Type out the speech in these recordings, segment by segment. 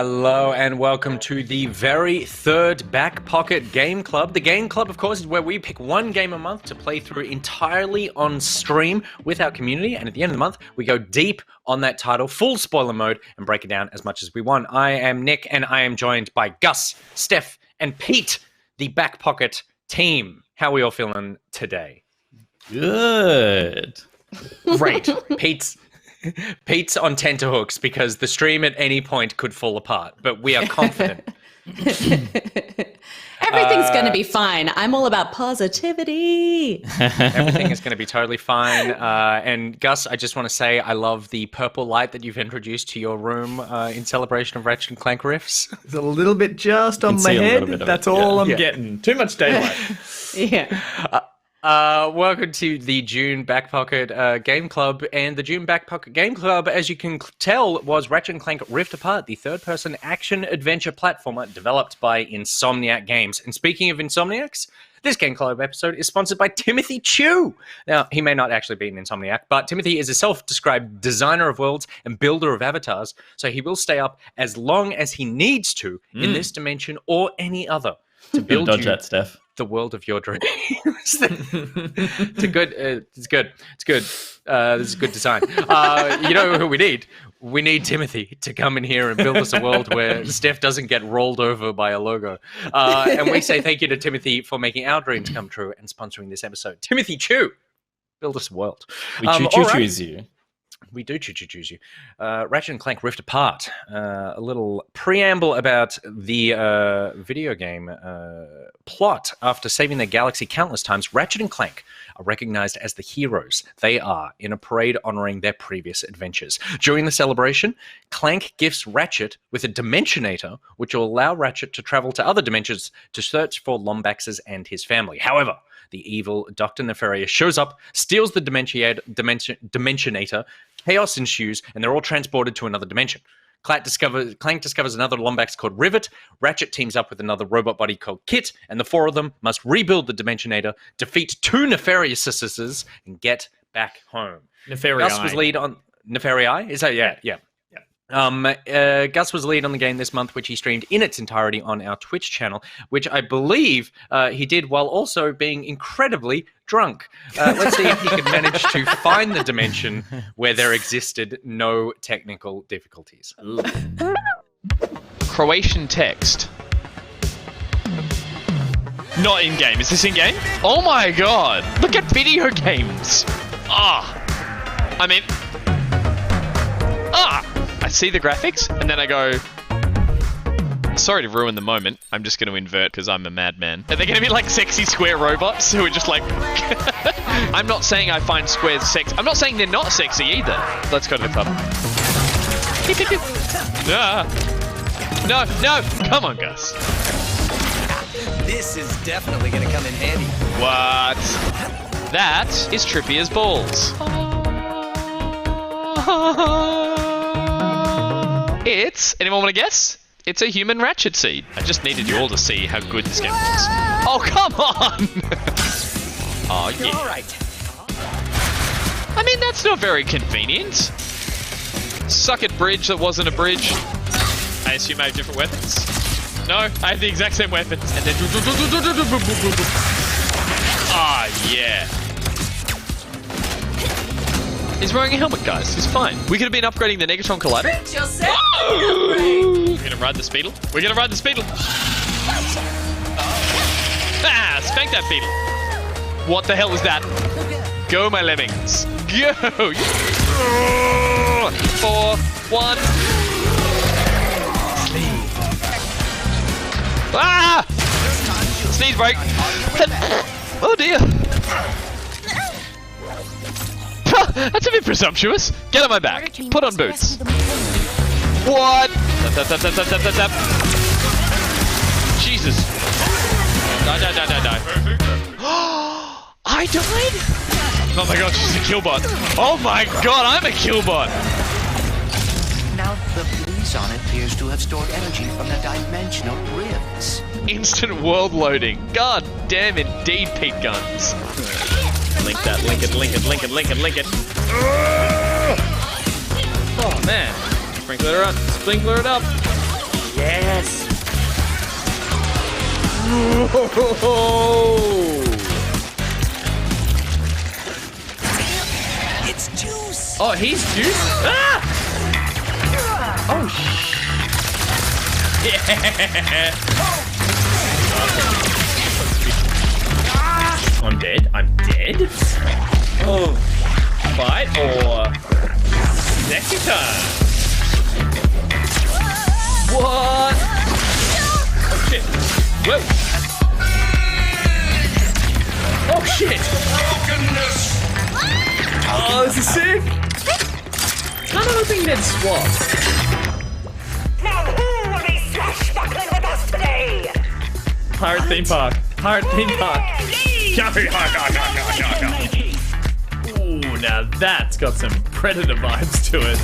Hello and welcome to the very third Back Pocket Game Club. The Game Club, of course, is where we pick one game a month to play through entirely on stream with our community. And at the end of the month, we go deep on that title, full spoiler mode, and break it down as much as we want. I am Nick, and I am joined by Gus, Steph, and Pete, the Back Pocket team. How are we all feeling today? Good. Great. Pete's on tenterhooks because the stream at any point could fall apart, but we are confident. Everything's going to be fine. I'm all about positivity. Everything is going to be totally fine. And Gus, I just want to say I love the purple light that you've introduced to your room in celebration of Ratchet and Clank riffs. It's a little bit just on my head. That's all I'm getting. Too much daylight. Yeah. Welcome to the June Back Pocket Game Club. And the June Back Pocket Game Club, as you can tell, was Ratchet and Clank Rift Apart, the third-person action-adventure platformer developed by Insomniac Games. And speaking of Insomniacs, this Game Club episode is sponsored by Timothy Chu. Now, he may not actually be an Insomniac, but Timothy is a self-described designer of worlds and builder of avatars, so he will stay up as long as he needs to in this dimension or any other to build Dodge that, Steph. The world of your dreams. It's good. It's good. This is good design. You know who we need? We need Timothy to come in here and build us a world where Steph doesn't get rolled over by a logo. And we say thank you to Timothy for making our dreams come true and sponsoring this episode. Timothy Chu, build us a world. We choose you. We do choose you. Ratchet and Clank Rift Apart. A little preamble about the video game plot. After saving their galaxy countless times, Ratchet and Clank are recognized as the heroes they are in a parade honoring their previous adventures. During the celebration, Clank gifts Ratchet with a Dimensionator, which will allow Ratchet to travel to other dimensions to search for Lombaxes and his family. However, the evil Dr. Nefarious shows up, steals the Dimensionator, chaos ensues, and they're all transported to another dimension. Clank discovers another Lombax called Rivet. Ratchet teams up with another robot buddy called Kit, and the four of them must rebuild the Dimensionator, defeat two Nefariouses, and get back home. Gus was lead on Nefarii. Is that yeah. Gus was lead on the game this month, which he streamed in its entirety on our Twitch channel, which I believe he did while also being incredibly drunk. Let's see if he could manage to find the dimension where there existed no technical difficulties. Croatian text. Not in-game. Is this in-game? Oh my god! Look at video games! I see the graphics, and then I go, sorry to ruin the moment, I'm just going to invert because I'm a madman. Are they going to be like sexy square robots who are just like... I'm not saying I find squares sexy. I'm not saying they're not sexy either. Let's go to the club. No, come on, Gus. This is definitely going to come in handy. What? That is trippy as balls. Anyone want to guess? It's a human Ratchet seed. I just needed you all to see how good this game was. Oh, come on! Oh, yeah. All right. I mean, that's not very convenient. Suck it, bridge that wasn't a bridge. I assume I have different weapons? No, I have the exact same weapons. And then... yeah. He's wearing a helmet, guys. He's fine. We could have been upgrading the Negatron Collider. We're gonna ride the Speedle. Spank that Beetle. What the hell is that? Go, my lemmings. Go. 4, 1. Sneeze break. Oh dear. That's a bit presumptuous. Get on my back. Put on boots. What? Jesus. Die. I died? Oh my god, she's a killbot. Oh my god, I'm a killbot. Now the fleece on it appears to have stored energy from the dimensional rifts. Instant world loading. God damn indeed, Pete Guns. Link that, link it. Oh man. Sprinkler it up. It's juice. Oh, he's juice? Ah! Oh, yeah. I'm dead. I'm dead. Oh, fight or sexy time? What? Oh shit! Whoa! Oh shit! Oh, this is sick! Kind of hoping they'd swap. Now who will be swashbuckling with us today? Pirate theme park. Pirate theme park. Ooh, now that's got some Predator vibes to it.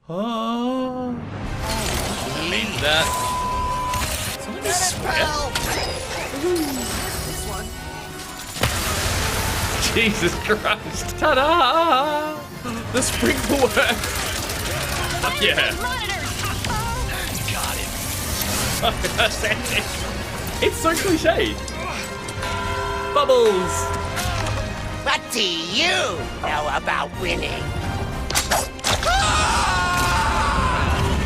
Oh. I mean that. Someone just swear? Jesus Christ. Ta-da! The sprinkle works. Fuck yeah. Got him. It's so cliched. Bubbles. What do you know about winning?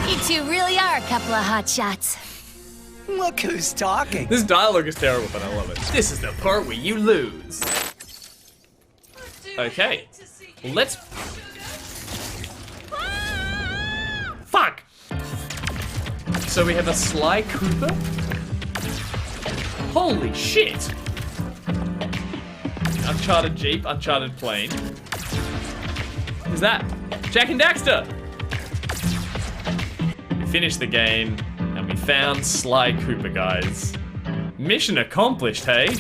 You two really are a couple of hot shots. Look who's talking. This dialogue is terrible, but I love it. This is the part where you lose. Okay. Well, let's... Fuck! So we have a Sly Cooper? Holy shit! Uncharted Jeep, Uncharted Plane. Who's that? Jak and Daxter! We finished the game, and we found Sly Cooper, guys. Mission accomplished, hey?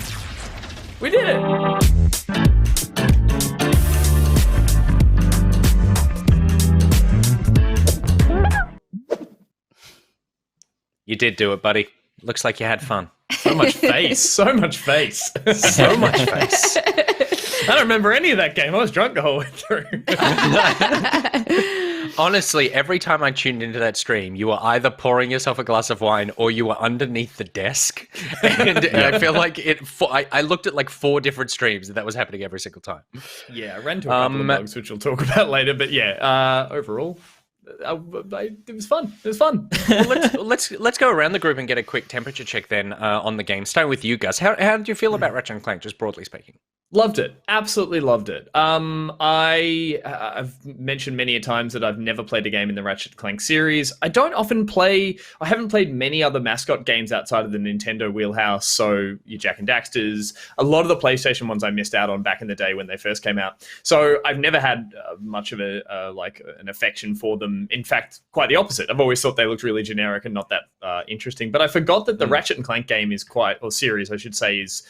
We did it! You did do it, buddy. Looks like you had fun. So much face. So much face. So much face. I don't remember any of that game. I was drunk the whole way through. Honestly, every time I tuned into that stream, you were either pouring yourself a glass of wine or you were underneath the desk. And I feel like I looked at like 4 different streams and that was happening every single time. Yeah, I ran to a couple of bugs, which we'll talk about later. But yeah, overall, it was fun. It was fun. Well, let's go around the group and get a quick temperature check then on the game. Starting with you, Gus. How did you feel about Ratchet and Clank, just broadly speaking? Loved it. Absolutely loved it. I've mentioned many a times that I've never played a game in the Ratchet and Clank series. I haven't played many other mascot games outside of the Nintendo wheelhouse. So your Jak and Daxters, a lot of the PlayStation ones I missed out on back in the day when they first came out. So I've never had much of an affection for them. In fact, quite the opposite. I've always thought they looked really generic and not that interesting. But I forgot that the Ratchet and Clank game series, I should say, is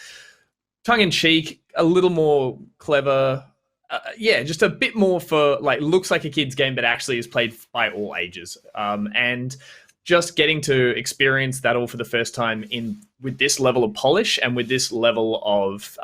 tongue-in-cheek, a little more clever, just a bit more for, looks like a kid's game, but actually is played by all ages. And just getting to experience that all for the first time with this level of polish and with this level of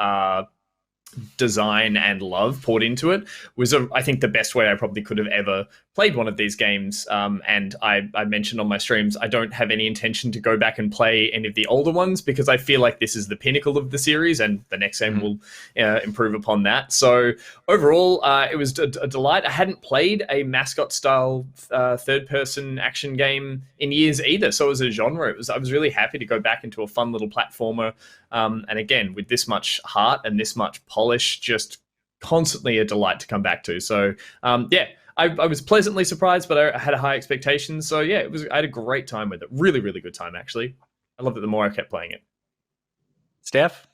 design and love poured into it was, I think, the best way I probably could have ever played one of these games. And I mentioned on my streams, I don't have any intention to go back and play any of the older ones because I feel like this is the pinnacle of the series and the next game will improve upon that. So overall, it was a delight. I hadn't played a mascot-style third-person action game in years either. So as a genre, I was really happy to go back into a fun little platformer. And again, with this much heart and this much polish, just constantly a delight to come back to. So I was pleasantly surprised, but I had high expectations. So yeah, I had a great time with it. Really, really good time, actually. I loved it the more I kept playing it. Steph?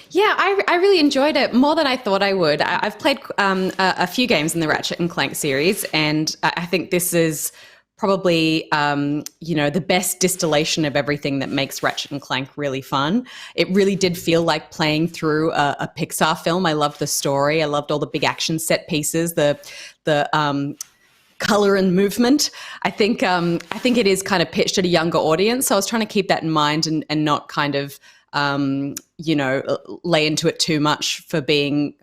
Yeah, I really enjoyed it more than I thought I would. I've played a few games in the Ratchet and Clank series, and I think this is probably, the best distillation of everything that makes Ratchet and Clank really fun. It really did feel like playing through a Pixar film. I loved the story. I loved all the big action set pieces, the color and movement. I think it is kind of pitched at a younger audience. So I was trying to keep that in mind and not kind of lay into it too much for being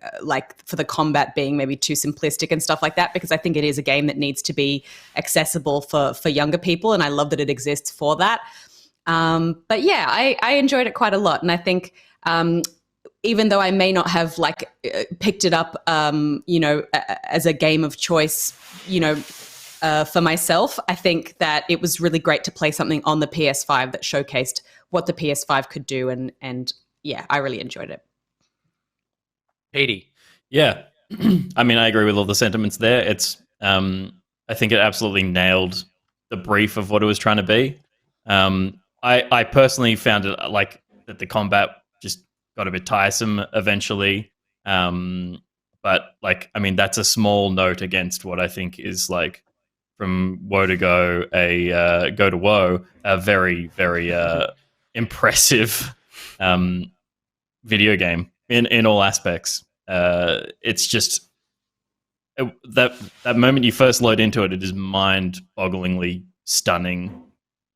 for the combat being maybe too simplistic and stuff like that, because I think it is a game that needs to be accessible for younger people, and I love that it exists for that. But yeah, I enjoyed it quite a lot, and I think even though I may not have picked it up, as a game of choice, for myself, I think that it was really great to play something on the PS5 that showcased what the PS5 could do, and yeah, I really enjoyed it. Petey. Yeah, I mean, I agree with all the sentiments there. It's, I think it absolutely nailed the brief of what it was trying to be. I personally found it that the combat just got a bit tiresome eventually. But I mean, that's a small note against what I think is from woe to go, go to woe, a very, very impressive video game in all aspects. It's just that moment you first load into it, it is mind-bogglingly stunning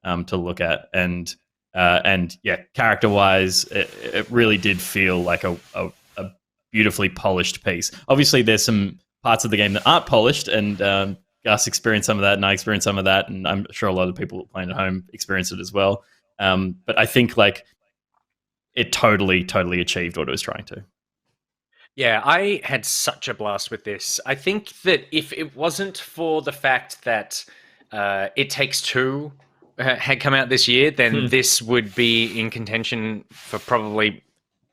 to look at, and yeah, character-wise, it really did feel like a beautifully polished piece. Obviously, there's some parts of the game that aren't polished, and Gus experienced some of that, and I experienced some of that, and I'm sure a lot of people playing at home experienced it as well. But I think it totally achieved what it was trying to. Yeah, I had such a blast with this. I think that if it wasn't for the fact that It Takes Two had come out this year, then this would be in contention for probably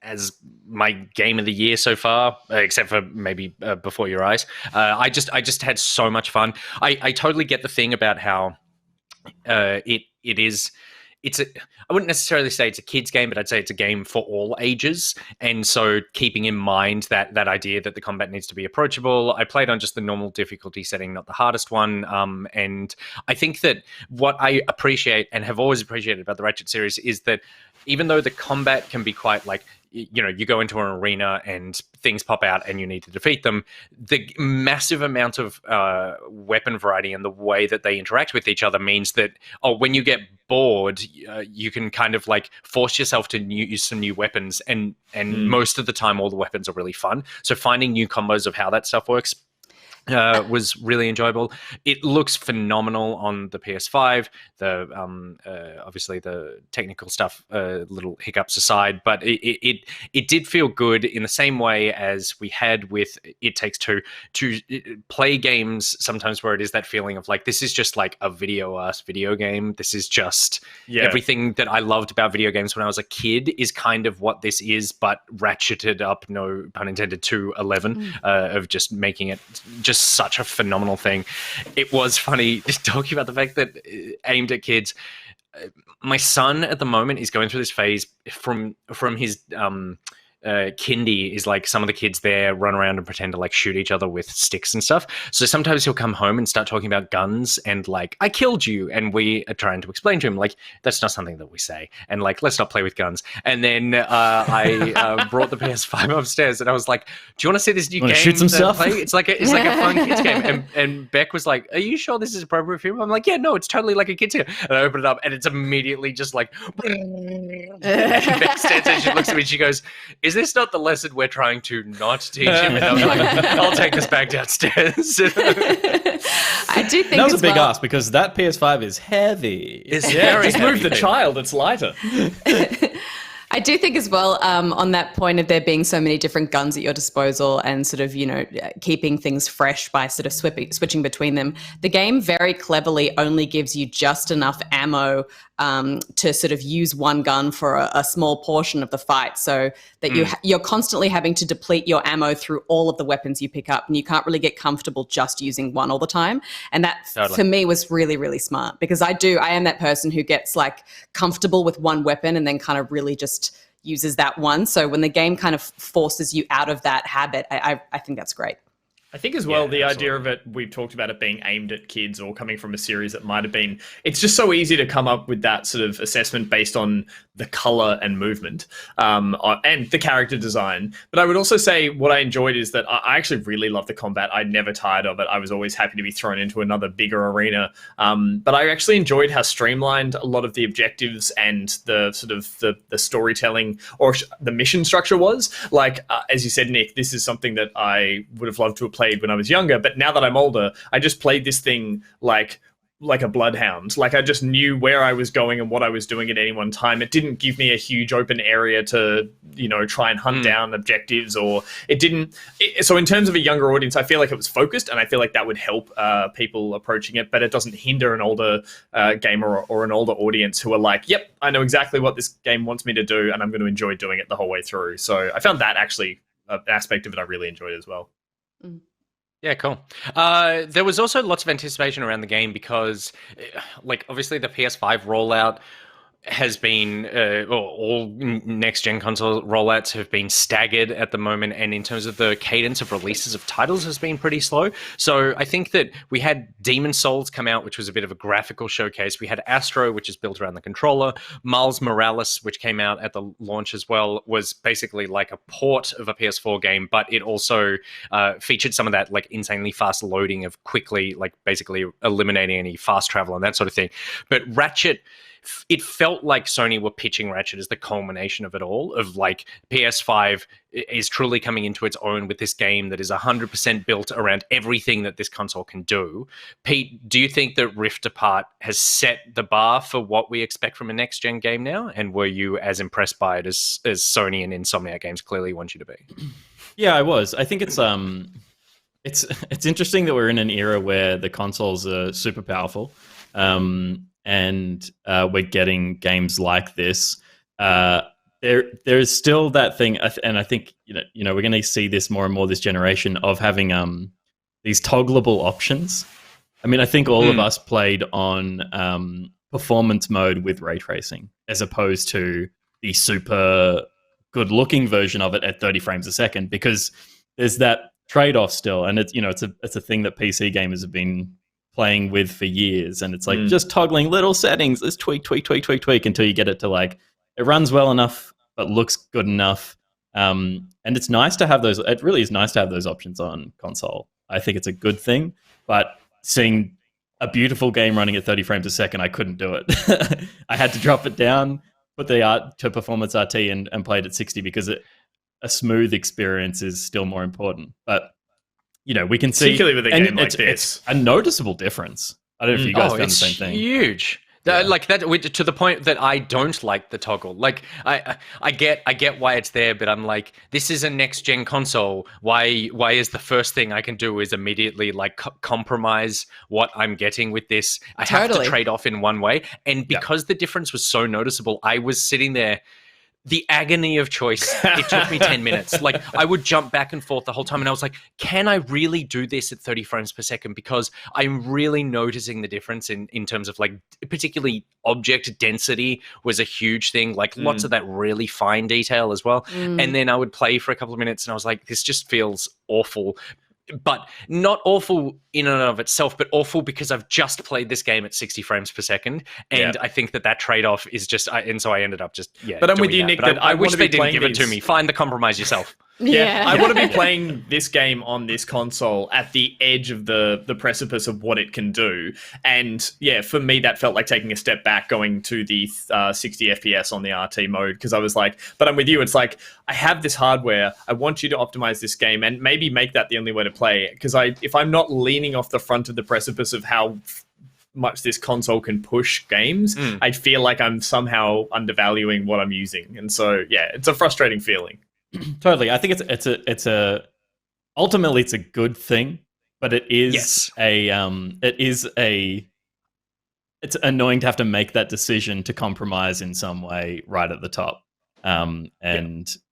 as my game of the year so far, except for maybe Before Your Eyes. I just had so much fun. I totally get the thing about how I wouldn't necessarily say it's a kid's game, but I'd say it's a game for all ages. And so keeping in mind that idea that the combat needs to be approachable, I played on just the normal difficulty setting, not the hardest one. And I think that what I appreciate and have always appreciated about the Ratchet series is that even though the combat can be quite you go into an arena and things pop out and you need to defeat them, the massive amount of weapon variety and the way that they interact with each other means that when you get bored, you can kind of force yourself to use some new weapons, and most of the time all the weapons are really fun. So finding new combos of how that stuff works was really enjoyable. It looks phenomenal on the PS5. The obviously the technical stuff, little hiccups aside, but it did feel good in the same way as we had with It Takes Two, to play games sometimes where it is that feeling of this is just a video game. This is just everything that I loved about video games when I was a kid is kind of what this is, but ratcheted up, no pun intended, to 11 of just making it just such a phenomenal thing. It was funny talking about the fact that aimed at kids. My son at the moment is going through this phase from his kindy is some of the kids there run around and pretend to shoot each other with sticks and stuff. So sometimes he'll come home and start talking about guns and I killed you, and we are trying to explain to him that's not something that we say, and let's not play with guns. And then I brought the PS5 upstairs and I was like, do you want to see this new game? Shoot some stuff? It's like a fun kids game. And Beck was like, are you sure this is appropriate for him? I'm like, yeah, no, it's totally like a kids game. And I open it up and it's immediately just Beck stands there, she looks at me and she goes, is this not the lesson we're trying to not teach him? And I was like, I'll take this back downstairs. I do think that was a big ask, because that PS5 is heavy. It's very just heavy. move the child, it's lighter. I do think as well, on that point of there being so many different guns at your disposal and sort of, keeping things fresh by sort of switching between them, the game very cleverly only gives you just enough ammo to sort of use one gun for a small portion of the fight, so that you're constantly having to deplete your ammo through all of the weapons you pick up, and you can't really get comfortable just using one all the time. And that for me was really, really smart, because I am that person who gets comfortable with one weapon and then kind of really just uses that one. So when the game kind of forces you out of that habit, I think that's great. I think as well, Yeah, the idea absolutely. of it, we've talked about it being aimed at kids or coming from a series that might have been, it's just so easy to come up with that sort of assessment based on the color and movement and the character design. But I would also say what I enjoyed is that I actually really love the combat. I never tired of it. I was always happy to be thrown into another bigger arena. But I actually enjoyed how streamlined a lot of the objectives and the sort of the storytelling or the mission structure was. Like, as you said, Nick, this is something that I would have loved to have played when I was younger, but now that I'm older, I just played this thing like a bloodhound. Like, I just knew where I was going and what I was doing at any one time. It didn't give me a huge open area to, try and hunt down objectives, or it didn't. So in terms of a younger audience, I feel like it was focused, and I feel like that would help people approaching it, but it doesn't hinder an older gamer or an older audience who are like, yep, I know exactly what this game wants me to do, and I'm going to enjoy doing it the whole way through. So I found that actually an aspect of it I really enjoyed as well. Yeah, cool. There was also lots of anticipation around the game because, obviously the PS5 rollout has been, all next-gen console rollouts have been staggered at the moment, and in terms of the cadence of releases of titles has been pretty slow. So I think that we had Demon Souls come out, which was a bit of a graphical showcase. We had Astro, which is built around the controller. Miles Morales, which came out at the launch as well, was basically like a port of a PS4 game, but it also featured some of that insanely fast loading of quickly, basically eliminating any fast travel and that sort of thing. But Ratchet, it felt like Sony were pitching Ratchet as the culmination of it all, of PS5 is truly coming into its own with this game that is 100% built around everything that this console can do. Pete, do you think that Rift Apart has set the bar for what we expect from a next-gen game now? And were you as impressed by it as Sony and Insomniac Games clearly want you to be? Yeah, I was. I think it's interesting that we're in an era where the consoles are super powerful. And we're getting games like this. There's still that thing, and I think we're going to see this more and more this generation of having these toggleable options. I mean, I think all of us played on performance mode with ray tracing, as opposed to the super good-looking version of it at 30 frames a second, because there's that trade-off still, and it's a thing that PC gamers have been playing with for years, and it's just toggling little settings. Let's tweak until you get it to it runs well enough but looks good enough. And it's nice to have those. It really is nice to have those options on console. I think it's a good thing. But seeing a beautiful game running at 30 frames a second, I couldn't do it. I had to drop it down, put the art to performance RT, and play it at 60 because a smooth experience is still more important. But we can see, particularly with a game like this, it's a noticeable difference. I don't know if you guys found the same thing. Huge. To the point that I don't like the toggle. I get why it's there, but I'm like, this is a next gen console. Why is the first thing I can do is immediately compromise what I'm getting with this? I have to trade off in one way, and because the difference was so noticeable, I was sitting there. The agony of choice, it took me 10 minutes. I would jump back and forth the whole time, and I was like, can I really do this at 30 frames per second? Because I'm really noticing the difference in terms of particularly object density was a huge thing, lots of that really fine detail as well. And then I would play for a couple of minutes and I was like, this just feels awful. But not awful in and of itself, but awful because I've just played this game at 60 frames per second. And I think that trade-off is just, and so I ended up just, But I'm with you, Nick, that I wish they didn't give it to me. Find the compromise yourself. Yeah. I want to be playing this game on this console at the edge of the precipice of what it can do. And yeah, for me, that felt like taking a step back, going to the 60 FPS on the RT mode, because I was like, but I'm with you. It's like, I have this hardware. I want you to optimize this game and maybe make that the only way to play it. Because if I'm not leaning off the front of the precipice of how much this console can push games, I feel like I'm somehow undervaluing what I'm using. And so, yeah, it's a frustrating feeling. Totally. I think ultimately it's a good thing, but it is it's annoying to have to make that decision to compromise in some way right at the top. And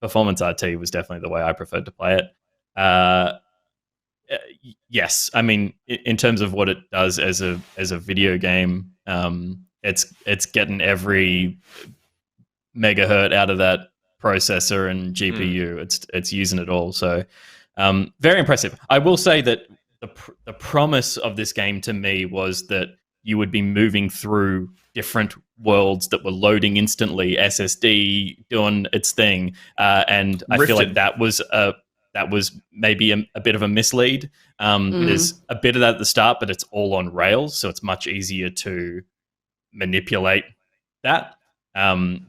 Performance RT was definitely the way I preferred to play it. Yes, I mean, in terms of what it does as a video game, it's getting every megahertz out of that processor and GPU. It's using it all. So Very impressive. I will say that the promise of this game to me was that you would be moving through different worlds that were loading instantly, SSD doing its thing, and I feel like that was maybe a bit of a mislead. There's a bit of that at the start, but it's all on rails, so it's much easier to manipulate that.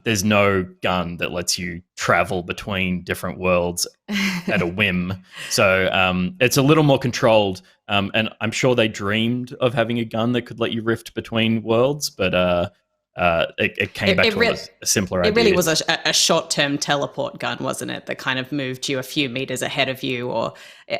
There's no gun that lets you travel between different worlds at a whim. So it's a little more controlled. And I'm sure they dreamed of having a gun that could let you rift between worlds, but it came back to a simpler idea. It really was a short-term teleport gun, wasn't it? That kind of moved you a few meters ahead of you. Or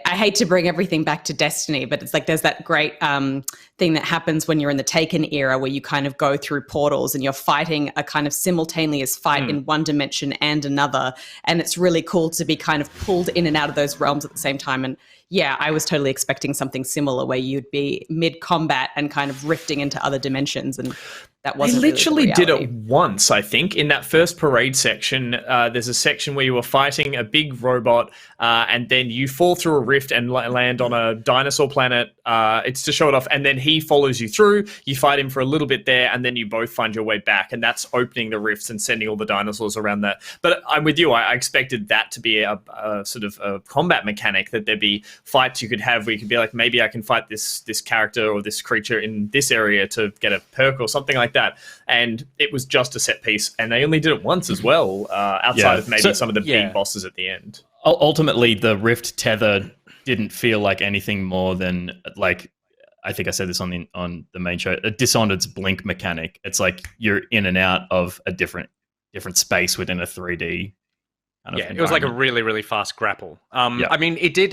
I hate to bring everything back to Destiny, but it's like there's that great thing that happens when you're in the Taken era where you kind of go through portals and you're fighting a kind of simultaneous fight in one dimension and another. And it's really cool to be kind of pulled in and out of those realms at the same time. And yeah, I was totally expecting something similar where you'd be mid-combat and kind of rifting into other dimensions, and that wasn't They literally really the did reality. it once, I think. In that first parade section, there's a section where you were fighting a big robot, and then you fall through a rift and land on a dinosaur planet. It's to show it off, and then he follows you through. You fight him for a little bit there, and then you both find your way back, and that's opening the rifts and sending all the dinosaurs around that. But I'm with you. I expected that to be a sort of a combat mechanic, that there'd be fights you could have where you could be like, maybe I can fight this character or this creature in this area to get a perk or something like that. And it was just a set piece, and they only did it once as well, outside of maybe some of the big bosses at the end. Ultimately, the Rift tether didn't feel like anything more than, like, I think I said this on the main show, a Dishonored's blink mechanic. It's like you're in and out of a different space within a 3D. It was like a really, really fast grapple. I mean, it did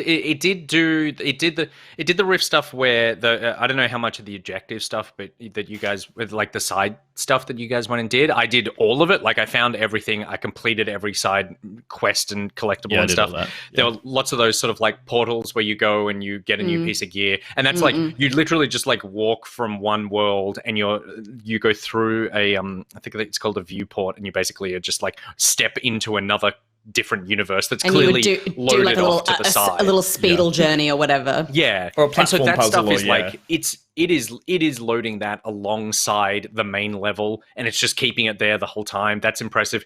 the rift stuff where I don't know how much of the objective stuff, but that you guys, with like the side stuff that you guys went and did. I did all of it. Like I found everything. I completed every side quest and collectible and stuff. There were lots of those sort of like portals where you go and you get a new piece of gear, and that's like you literally just like walk from one world and you go through a I think it's called a viewport, and you basically are just like step into another different universe that's clearly loaded like off to the side. A little speedle journey or whatever. Yeah. Or a platform and so that puzzle, stuff is like it is loading that alongside the main level, and it's just keeping it there the whole time. That's impressive.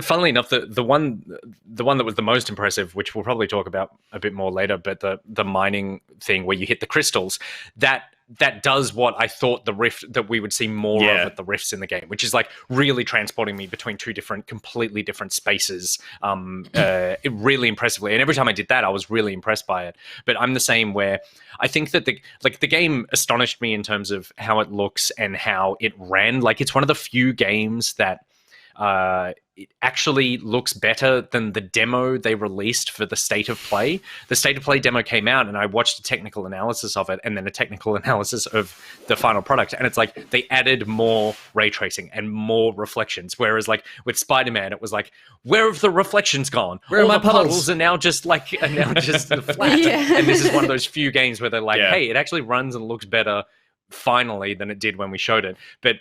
Funnily enough, the one that was the most impressive, which we'll probably talk about a bit more later, but the mining thing where you hit the crystals, that does what I thought the rift that we would see more of at the rifts in the game, which is like really transporting me between two completely different spaces, really impressively. And every time I did that, I was really impressed by it. But I'm the same, where I think that the game astonished me in terms of how it looks and how it ran. Like it's one of the few games that it actually looks better than the demo they released for the State of Play. The State of Play demo came out, and I watched a technical analysis of it, and then a technical analysis of the final product. And it's like they added more ray tracing and more reflections. Whereas like with Spider-Man, it was like, where have the reflections gone? Where are my puddles are now just flat. And this is one of those few games where they're like, hey, it actually runs and looks better finally than it did when we showed it. But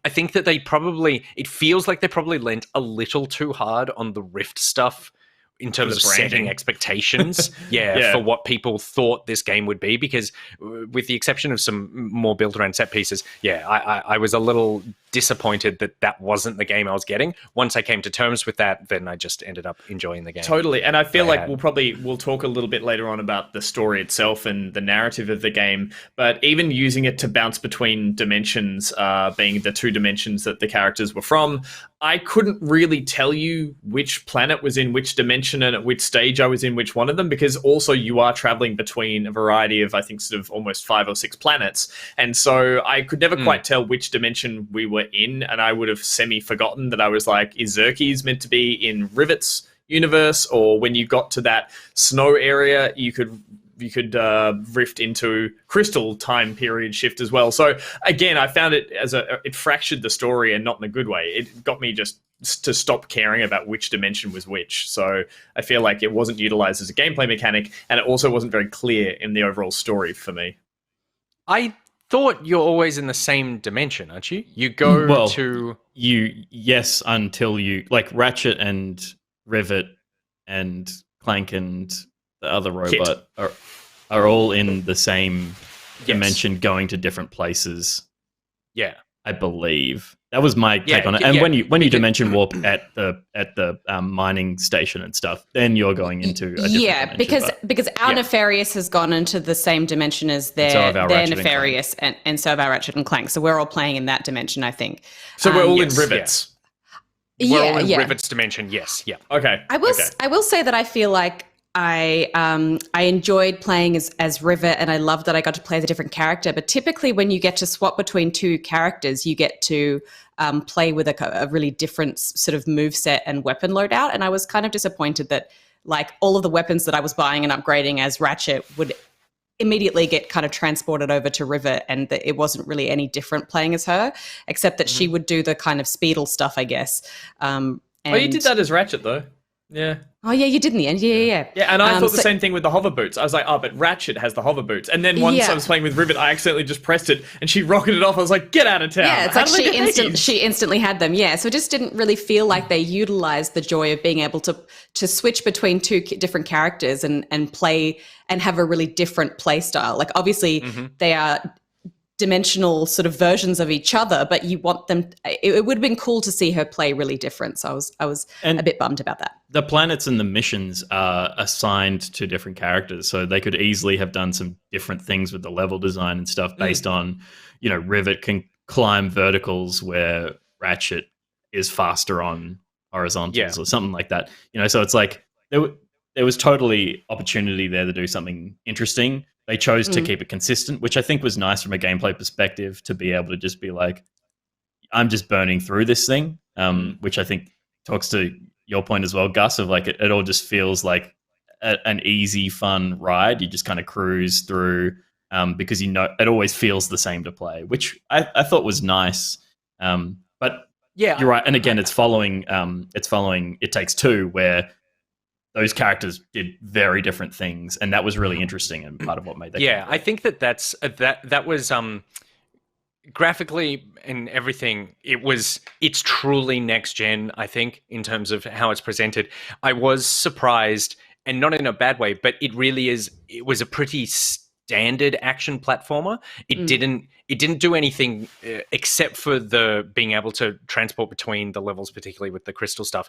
I think that it feels like they probably lent a little too hard on the Rift stuff in terms of setting expectations, for what people thought this game would be, because with the exception of some more built around set pieces, I was a little disappointed that wasn't the game I was getting. Once I came to terms with that, then I just ended up enjoying the game. Totally. And I feel like we'll talk a little bit later on about the story itself and the narrative of the game, but even using it to bounce between dimensions, being the two dimensions that the characters were from, I couldn't really tell you which planet was in which dimension and at which stage I was in which one of them, because also you are traveling between a variety of, I think, sort of almost 5 or 6 planets. And so I could never quite tell which dimension we were in, and I would have semi-forgotten that I was like, is Xerxes meant to be in Rivet's universe? Or when you got to that snow area, you could rift into Crystal time period shift as well. So again, I found it it fractured the story, and not in a good way. It got me just to stop caring about which dimension was which. So I feel like it wasn't utilized as a gameplay mechanic, and it also wasn't very clear in the overall story for me. I thought you're always in the same dimension, aren't you? You go to... Yes, until you... Like Ratchet and Rivet and Clank and the other robot are all in the same dimension, going to different places. Yeah. I believe that was my take on it. And when you dimension warp at the mining station and stuff, then you're going into a different dimension, because our Nefarious has gone into the same dimension as their Nefarious, and so have our Ratchet and Clank. So we're all playing in that dimension, I think. So we're all in rivets. Yeah. We're all in rivets dimension. Yes. Yeah. Okay. I will say that I feel like I enjoyed playing as Rivet, and I loved that I got to play as a different character. But typically when you get to swap between two characters, you get to play with a really different sort of moveset and weapon loadout. And I was kind of disappointed that like all of the weapons that I was buying and upgrading as Ratchet would immediately get kind of transported over to Rivet, and that it wasn't really any different playing as her, except that she would do the kind of Speedle stuff, I guess. You did that as Ratchet though. Yeah. Oh, yeah, you did in the end. Yeah. Yeah, and I thought the same thing with the hover boots. I was like, oh, but Ratchet has the hover boots. And then once I was playing with Rivet, I accidentally just pressed it, and she rocketed off. I was like, get out of town. Yeah, it's like she instantly had them. Yeah, so it just didn't really feel like they utilized the joy of being able to switch between two different characters and play and have a really different play style. Like, obviously, they are dimensional sort of versions of each other, but you want them. It would have been cool to see her play really different. So I was a bit bummed about that. The planets and the missions are assigned to different characters, so they could easily have done some different things with the level design and stuff based on, Rivet can climb verticals where Ratchet is faster on horizontals or something like that. So it's like there was totally opportunity there to do something interesting. They chose to keep it consistent, which I think was nice from a gameplay perspective, to be able to just be like, I'm just burning through this thing, which I think talks to your point as well, Gus, of like it all just feels like an easy, fun ride. You just kind of cruise through because it always feels the same to play, which I thought was nice. But yeah, you're right. And again, it's following It Takes Two, where those characters did very different things, and that was really interesting and part of what made that. Yeah, I think that was graphically and everything. It's truly next gen, I think, in terms of how it's presented. I was surprised, and not in a bad way, but it really is. It was a pretty standard action platformer. It didn't do anything except for the being able to transport between the levels, particularly with the crystal stuff,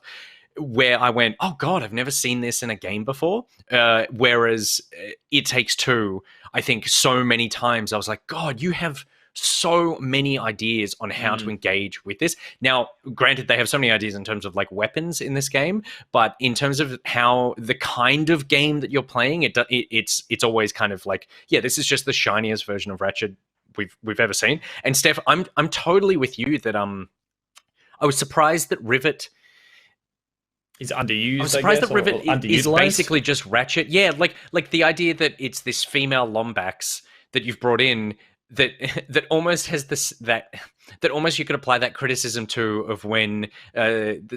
where I went, oh God, I've never seen this in a game before. Whereas It Takes Two, I think so many times I was like, God, you have so many ideas on how to engage with this. Now, granted, they have so many ideas in terms of like weapons in this game, but in terms of how the kind of game that you're playing, it's always kind of like, yeah, this is just the shiniest version of Ratchet we've ever seen. And Steph, I'm totally with you that I was surprised that Rivet is underused. I'm surprised that Rivet is underutilized. basically just Ratchet. Yeah, like the idea that it's this female Lombax that you've brought in that almost has this that almost you could apply that criticism to of when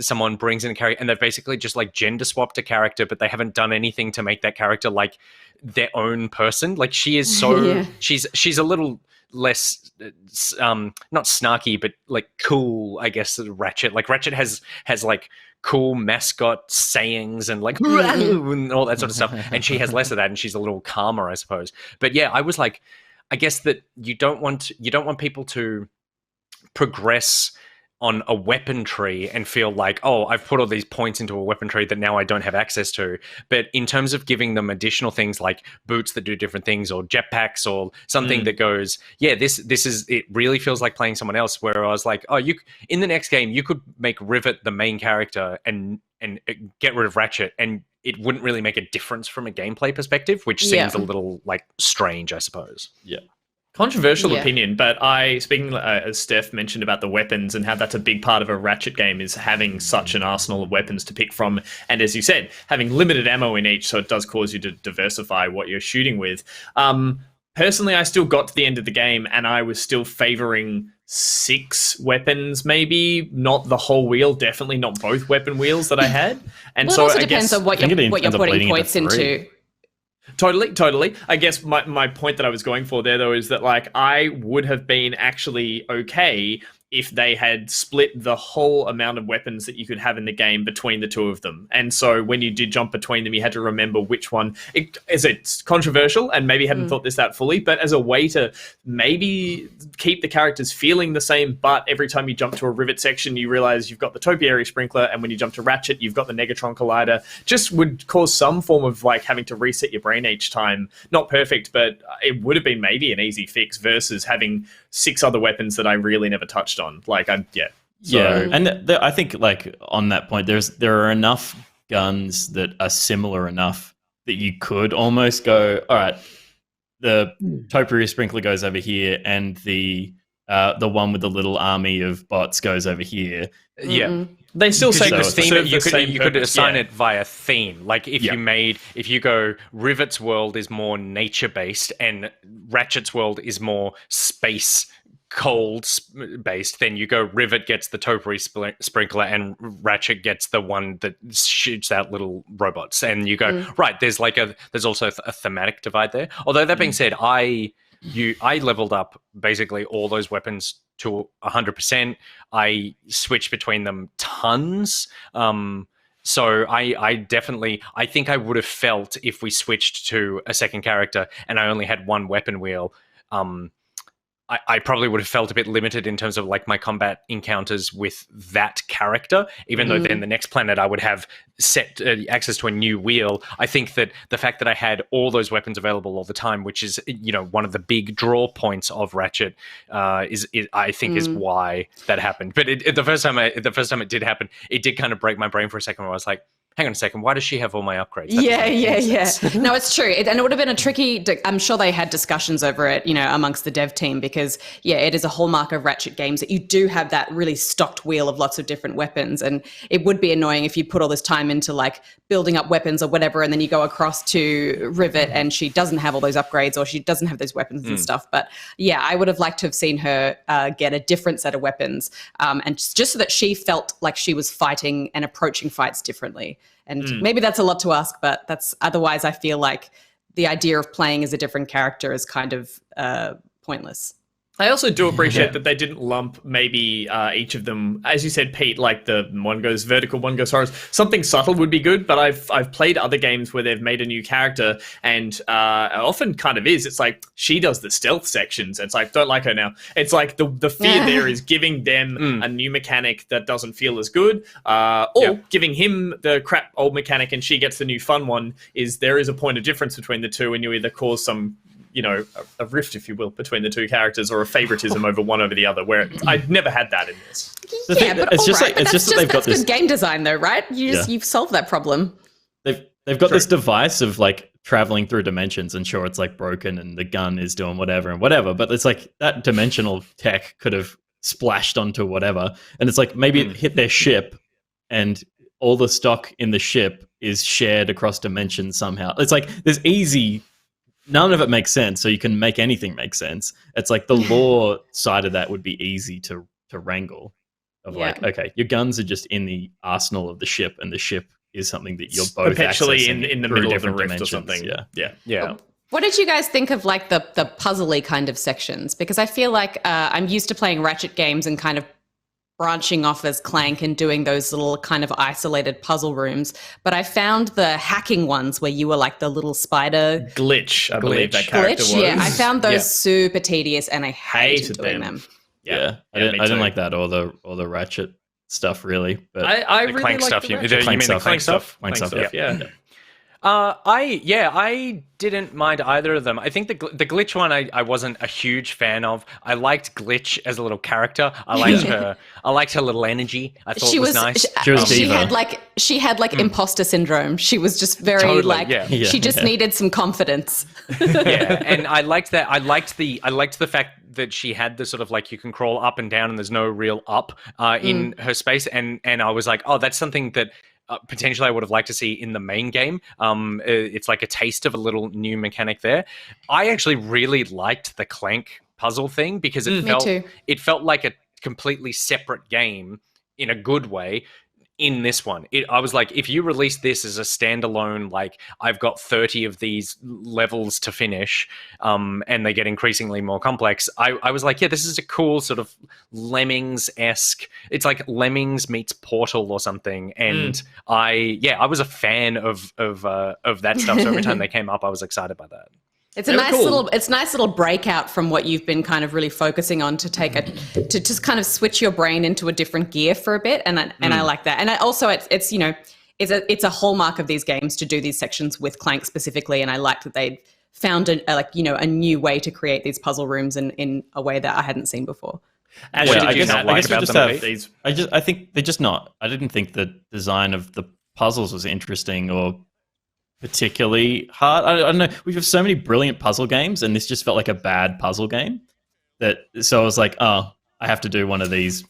someone brings in a character and they've basically just like gender swapped a character, but they haven't done anything to make that character like their own person. Like she is so she's a little less not snarky but like cool, I guess. Ratchet has like cool mascot sayings and like and all that sort of stuff, and she has less of that, and she's a little calmer, I suppose. But yeah, I was like, I guess that you don't want people to progress on a weapon tree and feel like, oh, I've put all these points into a weapon tree that now I don't have access to. But in terms of giving them additional things like boots that do different things or jetpacks or something that goes, yeah, this is, it really feels like playing someone else, where I was like, oh, in the next game, you could make Rivet the main character and get rid of Ratchet, and it wouldn't really make a difference from a gameplay perspective, which seems a little like strange, I suppose. Yeah. Controversial opinion, but speaking as Steph mentioned about the weapons and how that's a big part of a Ratchet game, is having such an arsenal of weapons to pick from, and as you said, having limited ammo in each, so it does cause you to diversify what you're shooting with. Personally, I still got to the end of the game and I was still favoring 6 weapons, maybe not the whole wheel, definitely not both weapon wheels that I had. And well, so it also I depends guess on what you're putting points into. Totally. I guess my point that I was going for there, though, is that like I would have been actually okay if they had split the whole amount of weapons that you could have in the game between the two of them. And so when you did jump between them, you had to remember which one. It's controversial, and maybe hadn't thought this out fully, but as a way to maybe keep the characters feeling the same, but every time you jump to a rivet section, you realize you've got the topiary sprinkler, and when you jump to Ratchet, you've got the Negatron collider. Just would cause some form of like having to reset your brain each time. Not perfect, but it would have been maybe an easy fix versus having 6 other weapons that I really never touched on. Like, and I think like on that point, there are enough guns that are similar enough that you could almost go, all right, the topiary sprinkler goes over here, and the one with the little army of bots goes over here. Yeah. They still say you could assign it via theme. Like if you go Rivet's world is more nature based and Ratchet's world is more space cold based, then you go Rivet gets the topiary sprinkler and Ratchet gets the one that shoots out little robots, and you go right. There's also a thematic divide there. Although that being said, I leveled up basically all those weapons to 100%. I switched between them tons. So I think I would have felt if we switched to a second character and I only had one weapon wheel, I probably would have felt a bit limited in terms of like my combat encounters with that character, even though then the next planet I would have set access to a new wheel. I think that the fact that I had all those weapons available all the time, which is, one of the big draw points of Ratchet, is why that happened. But the first time it did happen, it did kind of break my brain for a second where I was like, hang on a second, why does she have all my upgrades? That No, it's true. And it would have been a tricky, I'm sure they had discussions over it, amongst the dev team, because it is a hallmark of Ratchet games that you do have that really stocked wheel of lots of different weapons. And it would be annoying if you put all this time into like building up weapons or whatever, and then you go across to Rivet and she doesn't have all those upgrades or she doesn't have those weapons and stuff. But I would have liked to have seen her get a different set of weapons, and just so that she felt like she was fighting and approaching fights differently. And maybe that's a lot to ask, but otherwise I feel like the idea of playing as a different character is kind of pointless. I also do appreciate that they didn't lump maybe each of them, as you said, Pete, like the one goes vertical, one goes horizontal. Something subtle would be good, but I've played other games where they've made a new character, and often kind of is. It's like she does the stealth sections. It's like, don't like her now. It's like the fear there is giving them a new mechanic that doesn't feel as good, or giving him the crap old mechanic and she gets the new fun one. There is a point of difference between the two, and you either cause some a rift, if you will, between the two characters, or a favoritism over one over the other, where I've never had that in this. But it's just that they've got this good game design though, right? You've solved that problem. They've got this device of like traveling through dimensions, and sure, it's like broken and the gun is doing whatever, but it's like that dimensional tech could have splashed onto whatever, and it's like maybe it hit their ship and all the stock in the ship is shared across dimensions somehow. It's like there's none of it makes sense, so you can make anything make sense. It's like the lore side of that would be easy to wrangle. Like, okay, your guns are just in the arsenal of the ship, and the ship is something that you're both perpetually accessing in the middle of the rift dimensions. or something. Yeah. What did you guys think of like the puzzly kind of sections? Because I feel like I'm used to playing Ratchet games and kind of branching off as Clank and doing those little kind of isolated puzzle rooms. But I found the hacking ones where you were like the little spider... Glitch, I believe that character was. Yeah, I found those super tedious and I hated doing them. Yeah, I didn't like that or the Ratchet stuff really. But I really Clank like stuff. the You Ratchet. mean the Clank stuff? Clank stuff, yeah. I didn't mind either of them. I think the Glitch one I wasn't a huge fan of. I liked Glitch as a little character. I liked her. I liked her little energy. I thought it was nice. She had like imposter syndrome. She was just very she just needed some confidence. And I liked that. I liked the fact that she had the sort of like you can crawl up and down and there's no real up in her space. And I was like, oh, that's something that potentially I would have liked to see in the main game. It's like a taste of a little new mechanic there. I actually really liked the Clank puzzle thing because it felt like a completely separate game in a good way, in this one. I was like, if you release this as a standalone, like I've got 30 of these levels to finish, and they get increasingly more complex. I was like, yeah, this is a cool sort of Lemmings-esque. It's like Lemmings meets Portal or something. And I was a fan of that stuff. So every time they came up, I was excited by that. It's a nice little breakout from what you've been kind of really focusing on to just kind of switch your brain into a different gear for a bit, and I like that. And it's a hallmark of these games to do these sections with Clank specifically, and I like that they found a new way to create these puzzle rooms in a way that I hadn't seen before. Actually, I think they're just not. I didn't think the design of the puzzles was interesting or particularly hard. I don't know. We have so many brilliant puzzle games, and this just felt like a bad puzzle game. So I was like, oh, I have to do one of these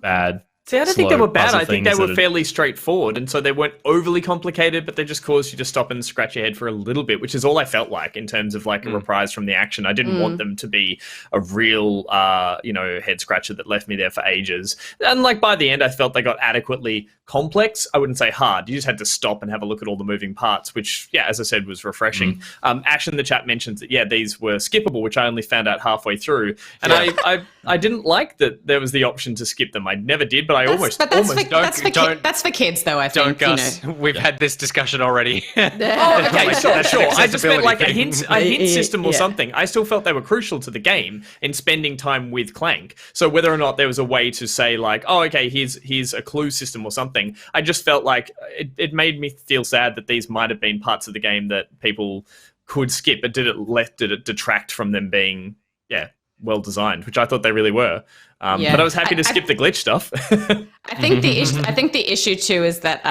bad. See, I don't think they were bad. I think they were fairly straightforward, and so they weren't overly complicated, but they just caused you to stop and scratch your head for a little bit, which is all I felt like in terms of like a reprise from the action. I didn't want them to be a real, head scratcher that left me there for ages. And like by the end, I felt they got adequately complex. I wouldn't say hard. You just had to stop and have a look at all the moving parts, which, yeah, as I said, was refreshing. Ash in the chat mentions that, yeah, these were skippable, which I only found out halfway through. And I didn't like that there was the option to skip them. I never did, but that's for kids, though. I think. Don't, Gus. We've had this discussion already. Okay, sure. I just meant like a hint system or something. I still felt they were crucial to the game in spending time with Clank. So whether or not there was a way to say like, oh, okay, here's a clue system or something, I just felt like it made me feel sad that these might have been parts of the game that people could skip, but did it detract from them being well designed, which I thought they really were. But I was happy to skip the glitch stuff. I think the issue too is that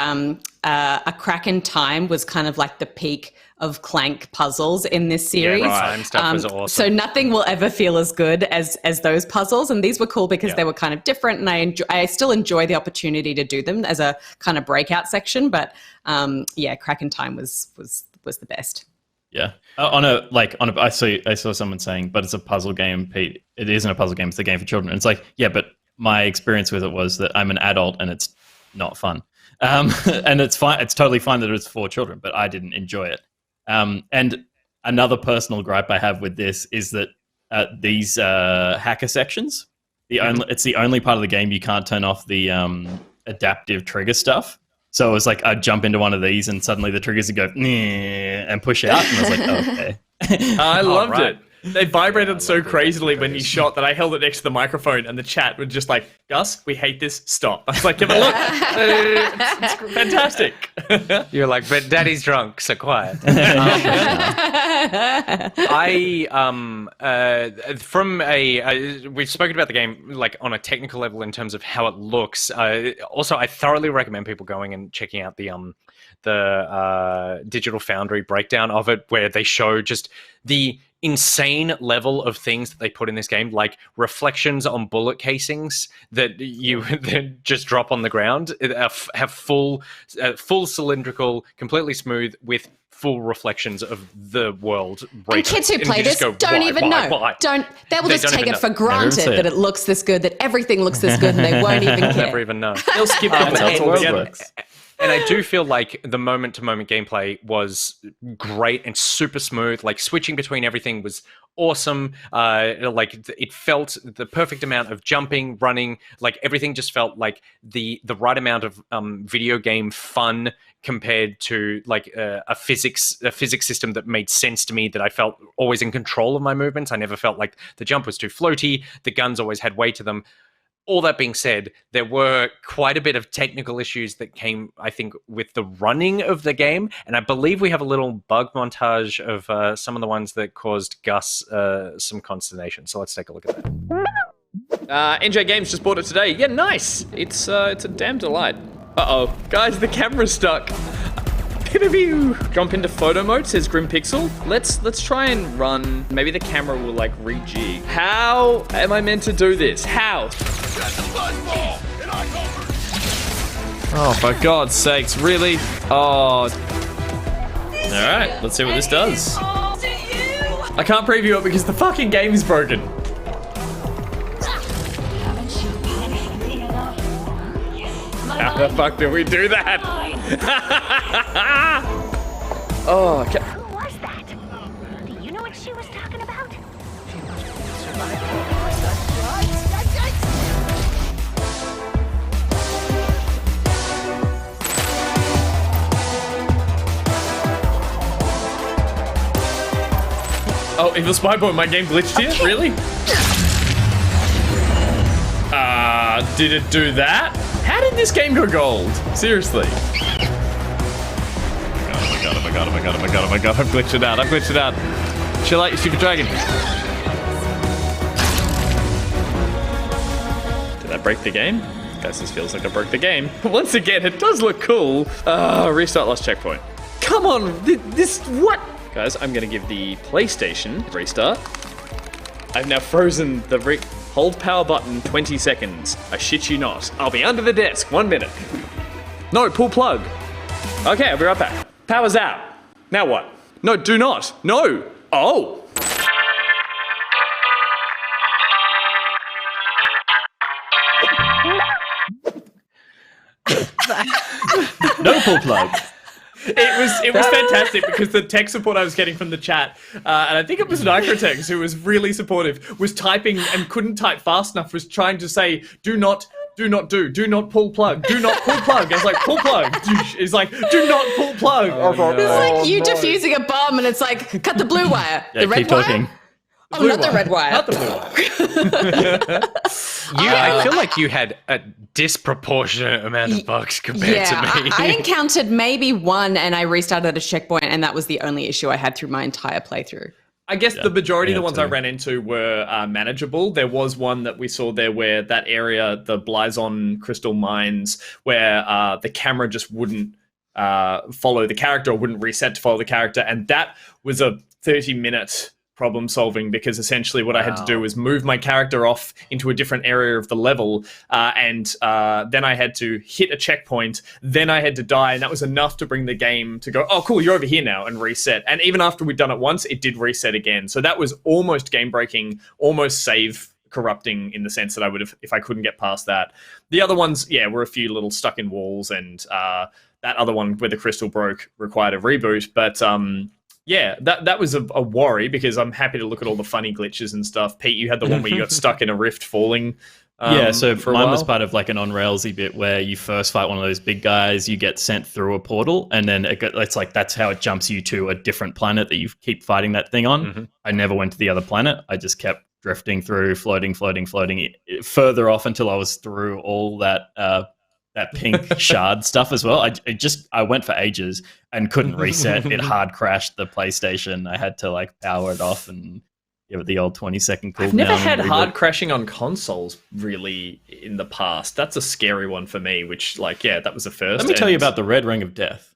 A Crack in Time was kind of like the peak of Clank puzzles in this series. Time stuff was awesome. So nothing will ever feel as good as those puzzles, and these were cool because they were kind of different, and I still enjoy the opportunity to do them as a kind of breakout section. But Crack in Time was the best. Yeah. I saw someone saying, but it's a puzzle game, Pete. It isn't a puzzle game. It's a game for children. And it's like, yeah, but my experience with it was that I'm an adult and it's not fun. And it's fine. It's totally fine that it's for children, but I didn't enjoy it. And another personal gripe I have with this is that these hacker sections, it's the only part of the game you can't turn off the adaptive trigger stuff. So it was like I'd jump into one of these and suddenly the triggers would go and push out. And I was like, oh, okay. I loved it. They vibrated so crazily when you shot that I held it next to the microphone and the chat was just like, Gus, we hate this, stop. I was like, give it a look. It's fantastic. You're like, but Daddy's drunk, so quiet. We've spoken about the game like on a technical level in terms of how it looks. Also, I thoroughly recommend people going and checking out the Digital Foundry breakdown of it, where they show just the insane level of things that they put in this game, like reflections on bullet casings that you then just drop on the ground, have full cylindrical, completely smooth with full reflections of the world. And kids who play this don't even know. They will just take it for granted that it looks this good, that everything looks this good, and they won't even care. Never even know. They'll skip the altogether. And I do feel like the moment-to-moment gameplay was great and super smooth. Like switching between everything was awesome. It felt the perfect amount of jumping, running. Like everything just felt like the right amount of video game fun compared to like a physics system that made sense to me, that I felt always in control of my movements. I never felt like the jump was too floaty. The guns always had weight to them. All that being said, there were quite a bit of technical issues that came, I think, with the running of the game. And I believe we have a little bug montage of some of the ones that caused Gus some consternation. So let's take a look at that. NJ Games just bought it today. Yeah, nice. It's a damn delight. Uh-oh. Guys, the camera's stuck. Jump into photo mode, says Grim Pixel. Let's try and run. Maybe the camera will like rejig. How am I meant to do this? How? Oh, for God's sakes, really? Oh. Alright, let's see what this does. I can't preview it because the fucking game is broken. the fuck did we do that? Oh, okay. Who was that? Do you know what she was talking about? Oh, Evil Spy Boy, my game glitched here? Really? Did it do that? How did this game go gold? Seriously. Oh my god, I've glitched it out, Chill out, you stupid dragon. Did I break the game? Guys, this feels like I broke the game. Once again, it does look cool. Restart lost checkpoint. Come on, this, what? Guys, I'm gonna give the PlayStation restart. I've now frozen the hold power button 20 seconds. I shit you not. I'll be under the desk, 1 minute. No, pull plug. Okay, I'll be right back. Power's out. Now what? No, do not. No. Oh. No pull plug. It was fantastic because the tech support I was getting from the chat, and I think it was Nitrotex who was really supportive, was typing and couldn't type fast enough, was trying to say, do not pull plug, do not pull plug. I was like, pull plug. It's like, do not pull plug. It's like you defusing a bomb and it's like, cut the blue wire. Yeah, the red keep wire? talking. Oh, not the red wire. Not the blue wire. I feel like you had a disproportionate amount of bugs compared to me. I encountered maybe one and I restarted at a checkpoint and that was the only issue I had through my entire playthrough. I guess the majority of the ones too. I ran into were manageable. There was one that we saw there where that area, the Blizon Crystal Mines, where the camera just wouldn't follow the character or wouldn't reset to follow the character. And that was a 30-minute problem solving because essentially what I had to do was move my character off into a different area of the level and then I had to hit a checkpoint, then I had to die, and that was enough to bring the game to go, oh cool, you're over here now, and reset. And even after we'd done it once, it did reset again. So that was almost game breaking, almost save corrupting in the sense that I would have, if I couldn't get past that. The other ones, were a few little stuck in walls, and that other one where the crystal broke required a reboot, but that was a worry because I'm happy to look at all the funny glitches and stuff. Pete, you had the one where you got stuck in a rift falling. So for a mine while. was part of like an on-railsy bit where you first fight one of those big guys, you get sent through a portal, and then it's like that's how it jumps you to a different planet that you keep fighting that thing on. Mm-hmm. I never went to the other planet. I just kept drifting through, floating further off until I was through all that pink shard stuff as well. I went for ages and couldn't reset. It hard crashed the PlayStation. I had to like power it off and give it the old 20-second cooldown. I've never had hard crashing on consoles really in the past. That's a scary one for me, which that was the first. Let me tell you about the Red Ring of Death.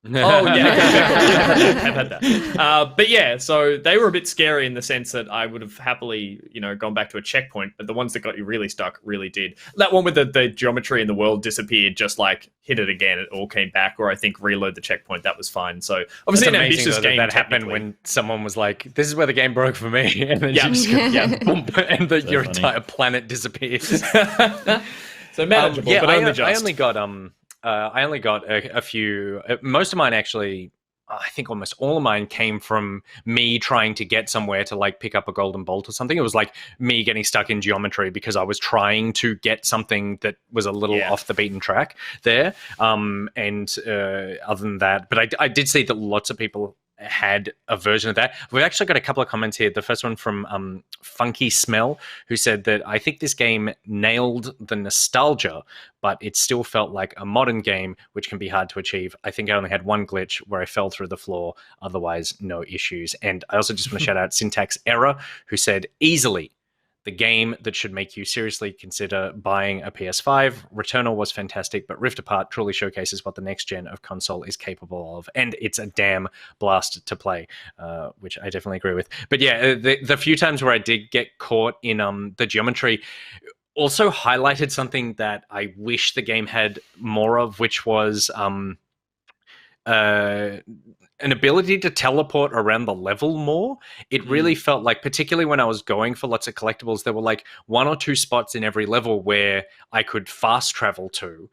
Oh yeah, I've had that. But so they were a bit scary in the sense that I would have happily, gone back to a checkpoint. But the ones that got you really stuck really did. That one with the geometry in the world disappeared, just like hit it again, it all came back. Or I think reload the checkpoint, that was fine. So obviously It's an amazing, ambitious though, game. that happened when someone was like, "This is where the game broke for me," and then you just go, boom, and your funny. entire planet disappears. So manageable, but only just. I only got a few. Most of mine actually, I think almost all of mine came from me trying to get somewhere to like pick up a golden bolt or something. It was like me getting stuck in geometry because I was trying to get something that was a little off the beaten track there. Other than that, but I did see that lots of people had a version of that. We've actually got a couple of comments here. The first one from Funky Smell, who said that I think this game nailed the nostalgia, but it still felt like a modern game, which can be hard to achieve. I think I only had one glitch where I fell through the floor. Otherwise, no issues. And I also just want to shout out Syntax Error, who said, easily the game that should make you seriously consider buying a PS5. Returnal was fantastic, but Rift Apart truly showcases what the next gen of console is capable of, and it's a damn blast to play, which I definitely agree with. But the few times where I did get caught in the geometry also highlighted something that I wish the game had more of, which was an ability to teleport around the level more. It really felt like, particularly when I was going for lots of collectibles, there were like one or two spots in every level where I could fast travel to.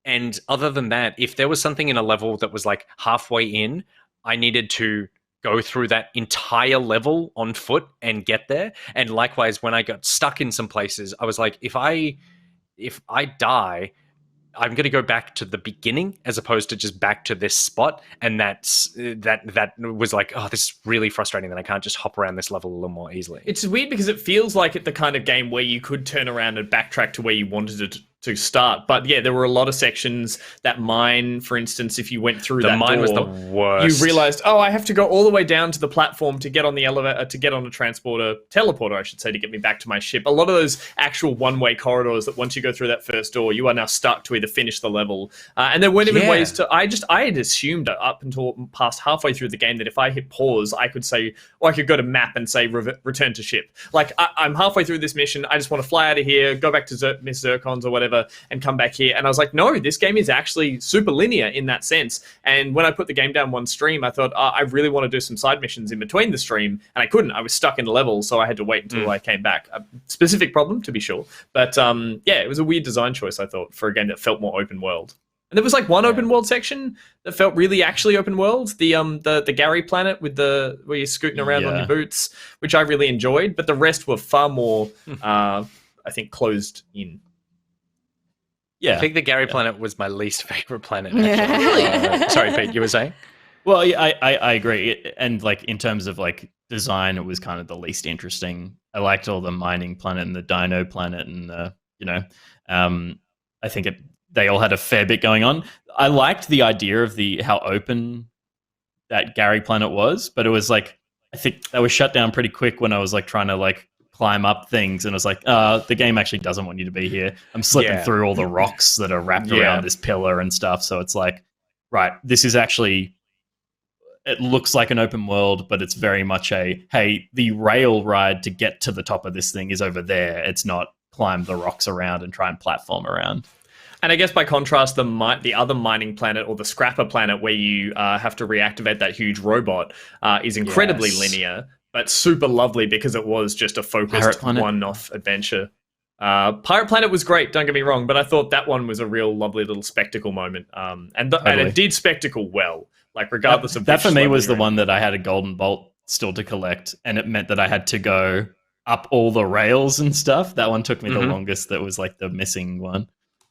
And other than that, if there was something in a level that was like halfway in, I needed to go through that entire level on foot and get there. And likewise, when I got stuck in some places, I was like, if I die, I'm going to go back to the beginning as opposed to just back to this spot. And that was like, oh, this is really frustrating that I can't just hop around this level a little more easily. It's weird because it feels like it's the kind of game where you could turn around and backtrack to where you wanted to start. But yeah, there were a lot of sections. That mine, for instance, if you went through that mine was door, the worst. You realized, oh, I have to go all the way down to the platform to get on the elevator, to get on a teleporter, I should say, to get me back to my ship. A lot of those actual one-way corridors that once you go through that first door, you are now stuck to either finish the level. And there weren't even ways to, I had assumed up until past halfway through the game that if I hit pause, I could say, or I could go to map and say, return to ship. Like, I'm halfway through this mission. I just want to fly out of here, go back to Miss Zircon's or whatever, and come back here. And I was like, no, this game is actually super linear in that sense. And when I put the game down one stream, I thought, I really want to do some side missions in between the stream. And I couldn't. I was stuck in the level, so I had to wait until I came back. A specific problem, to be sure. But yeah, it was a weird design choice, I thought, for a game that felt more open world. And there was like one open world section that felt really actually open world. The Gary planet with where you're scooting around on your boots, which I really enjoyed. But the rest were far more, I think, closed in. Yeah, I think the Gary planet was my least favorite planet. Actually. Sorry, Pete, you were saying? Well, yeah, I agree. And like in terms of like design, it was kind of the least interesting. I liked all the mining planet and the dino planet, and I think they all had a fair bit going on. I liked the idea of how open that Gary planet was, but it was like, I think that was shut down pretty quick when I was like trying to like climb up things, and it's like, the game actually doesn't want you to be here. I'm slipping through all the rocks that are wrapped around this pillar and stuff. So it's like, right, this is actually, it looks like an open world, but it's very much hey, the rail ride to get to the top of this thing is over there. It's not climb the rocks around and try and platform around. And I guess by contrast, the other mining planet, or the scrapper planet, where you have to reactivate that huge robot, is incredibly linear, but super lovely because it was just a focused one-off adventure. Pirate Planet was great, don't get me wrong, but I thought that one was a real lovely little spectacle moment. And it did spectacle well, like regardless of that for me was the one that I had a golden bolt still to collect, and it meant that I had to go up all the rails and stuff. That one took me the longest. That was like the missing one.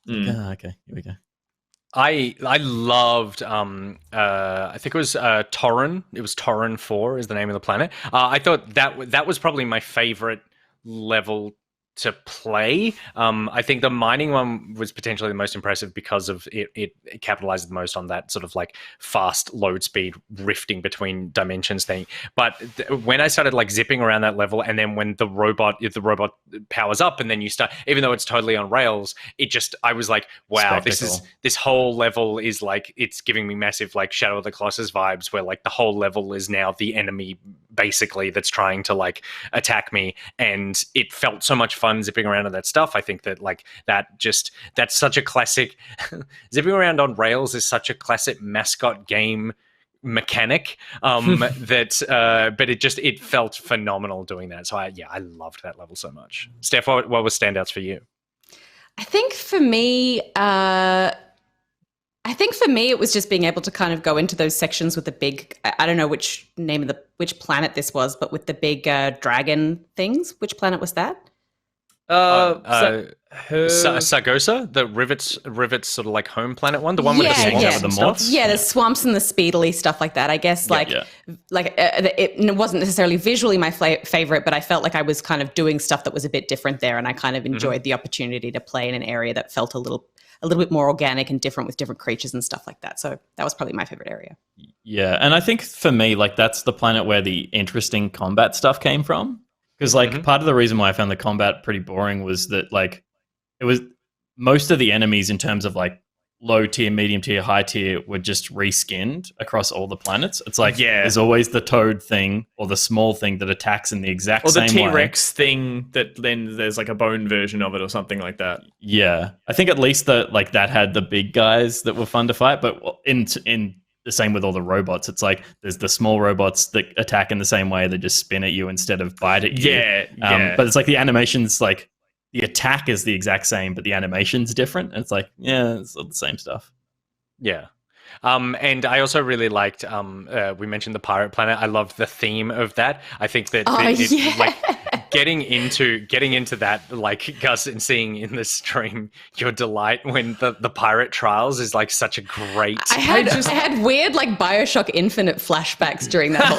Okay, here we go. I loved I think it was Torren. It was Torren 4 is the name of the planet. I thought that was probably my favorite level to play. I think the mining one was potentially the most impressive because of it capitalized the most on that sort of like fast load speed rifting between dimensions thing. But when I started like zipping around that level, and then when if the robot powers up and then you start, even though it's totally on rails, I was like, wow, this whole level is like, it's giving me massive like Shadow of the Colossus vibes, where like the whole level is now the enemy basically that's trying to like attack me. And it felt so much fun zipping around on that stuff. I think that like that's such a classic zipping around on rails is such a classic mascot game mechanic but it felt phenomenal doing that. So I loved that level so much. Steph, what was standouts for you? I think for me it was just being able to kind of go into those sections with the big, I don't know which planet this was, but with the big dragon things. Which planet was that? Sargosa, the rivets sort of like home planet one, the one with the swamps and stuff. Yeah, the swamps and the speedily stuff like that. I guess it wasn't necessarily visually my favorite, but I felt like I was kind of doing stuff that was a bit different there, and I kind of enjoyed the opportunity to play in an area that felt a little bit more organic and different with different creatures and stuff like that. So that was probably my favorite area. Yeah, and I think for me, like that's the planet where the interesting combat stuff came from. Because like part of the reason why I found the combat pretty boring was that like it was most of the enemies in terms of like low tier, medium tier, high tier were just reskinned across all the planets. It's like there's always the toad thing or the small thing that attacks in the exact same way. Or the T-Rex thing that then there's like a bone version of it or something like that. Yeah. I think at least that had the big guys that were fun to fight, but in the same with all the robots. It's like there's the small robots that attack in the same way. They just spin at you instead of bite at you. Yeah. But it's like the animations, like the attack is the exact same, but the animation's different. And it's like, yeah, it's all the same stuff. Yeah. And I also really liked, we mentioned the pirate planet. I loved the theme of that. I think that like getting into that, like Gus, and seeing in the stream your delight when the pirate trials is like such a great. I had weird like BioShock Infinite flashbacks during that whole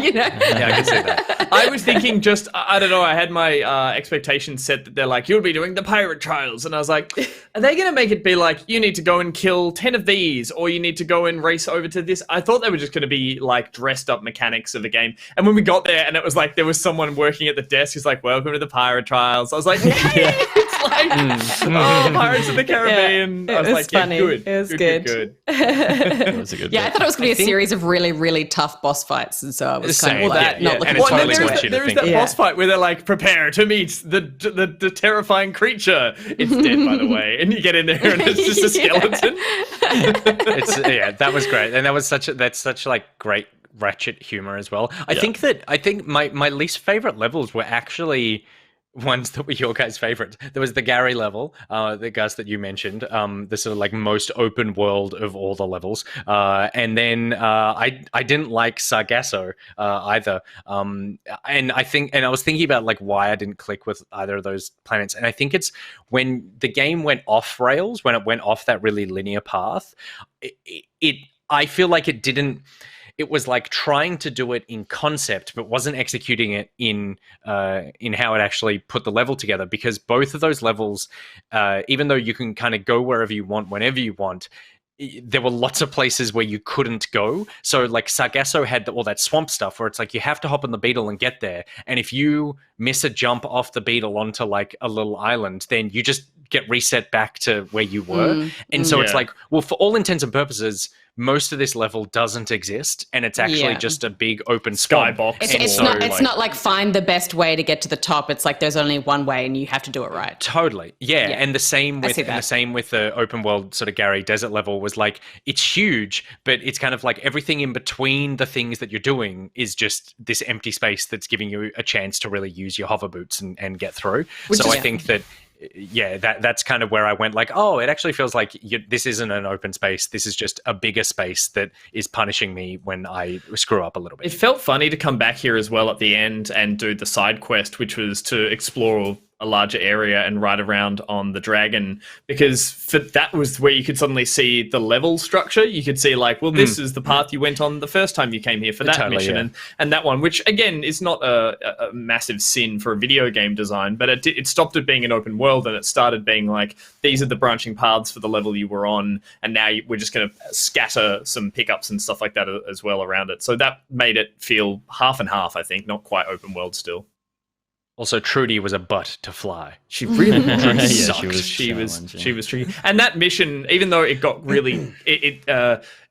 you know? Yeah, I can see that. I was thinking just, I don't know, I had my expectations set that they're like, you'll be doing the pirate trials. And I was like, are they going to make it be like, you need to go and kill 10 of these, or you need to go and race over to this? I thought they were just going to be like dressed up mechanics of a game. And when we got there and it was like, there was someone working at the desk who's like, welcome to the pirate trials. I was like, hey, it's like, Pirates of the Caribbean. Yeah, I was like, funny. yeah, good. It was good. That was a good I thought it was going to be a series of really, really tough boss fights. And so I was kind of like, not looking and it's forward totally to what it. There is that boss fight where they're like, prepare to meet the terrifying creature. It's dead, by the way. And you get in there and it's just a skeleton. That was great. And that's such like great Ratchet humor as well. I think my least favorite levels were actually ones that were your guys' favorites. There was the Gary level, the Gus that you mentioned, the sort of like most open world of all the levels. And then I didn't like Sargasso either. And I was thinking about like why I didn't click with either of those planets. And I think it's when the game went off rails, when it went off that really linear path, I feel like it didn't. It was like trying to do it in concept, but wasn't executing it in how it actually put the level together. Because both of those levels, even though you can kind of go wherever you want, whenever you want, there were lots of places where you couldn't go. So like Sargasso had all that swamp stuff where it's like you have to hop on the beetle and get there. And if you miss a jump off the beetle onto like a little island, then you just get reset back to where you were. And so it's like, well, for all intents and purposes, most of this level doesn't exist, and it's actually just a big open skybox. It's not like find the best way to get to the top. It's like there's only one way, and you have to do it right. Totally, yeah. And the same with the open world sort of Gary Desert level was like it's huge, but it's kind of like everything in between the things that you're doing is just this empty space that's giving you a chance to really use your hover boots and get through. I think that. Yeah, that's kind of where I went like, oh, it actually feels like this isn't an open space. This is just a bigger space that is punishing me when I screw up a little bit. It felt funny to come back here as well at the end and do the side quest, which was to explore a larger area and ride around on the dragon, because that was where you could suddenly see the level structure. You could see like, well, this is the path you went on the first time you came here for that mission, and that one, which again is not a massive sin for a video game design, but it stopped it being an open world and it started being like, these are the branching paths for the level you were on, and now we're just going to scatter some pickups and stuff like that as well around it. So that made it feel half and half, I think, not quite open world still. Also, Trudy was a butt to fly. She really sucked. She was tricky. And that mission, even though it got really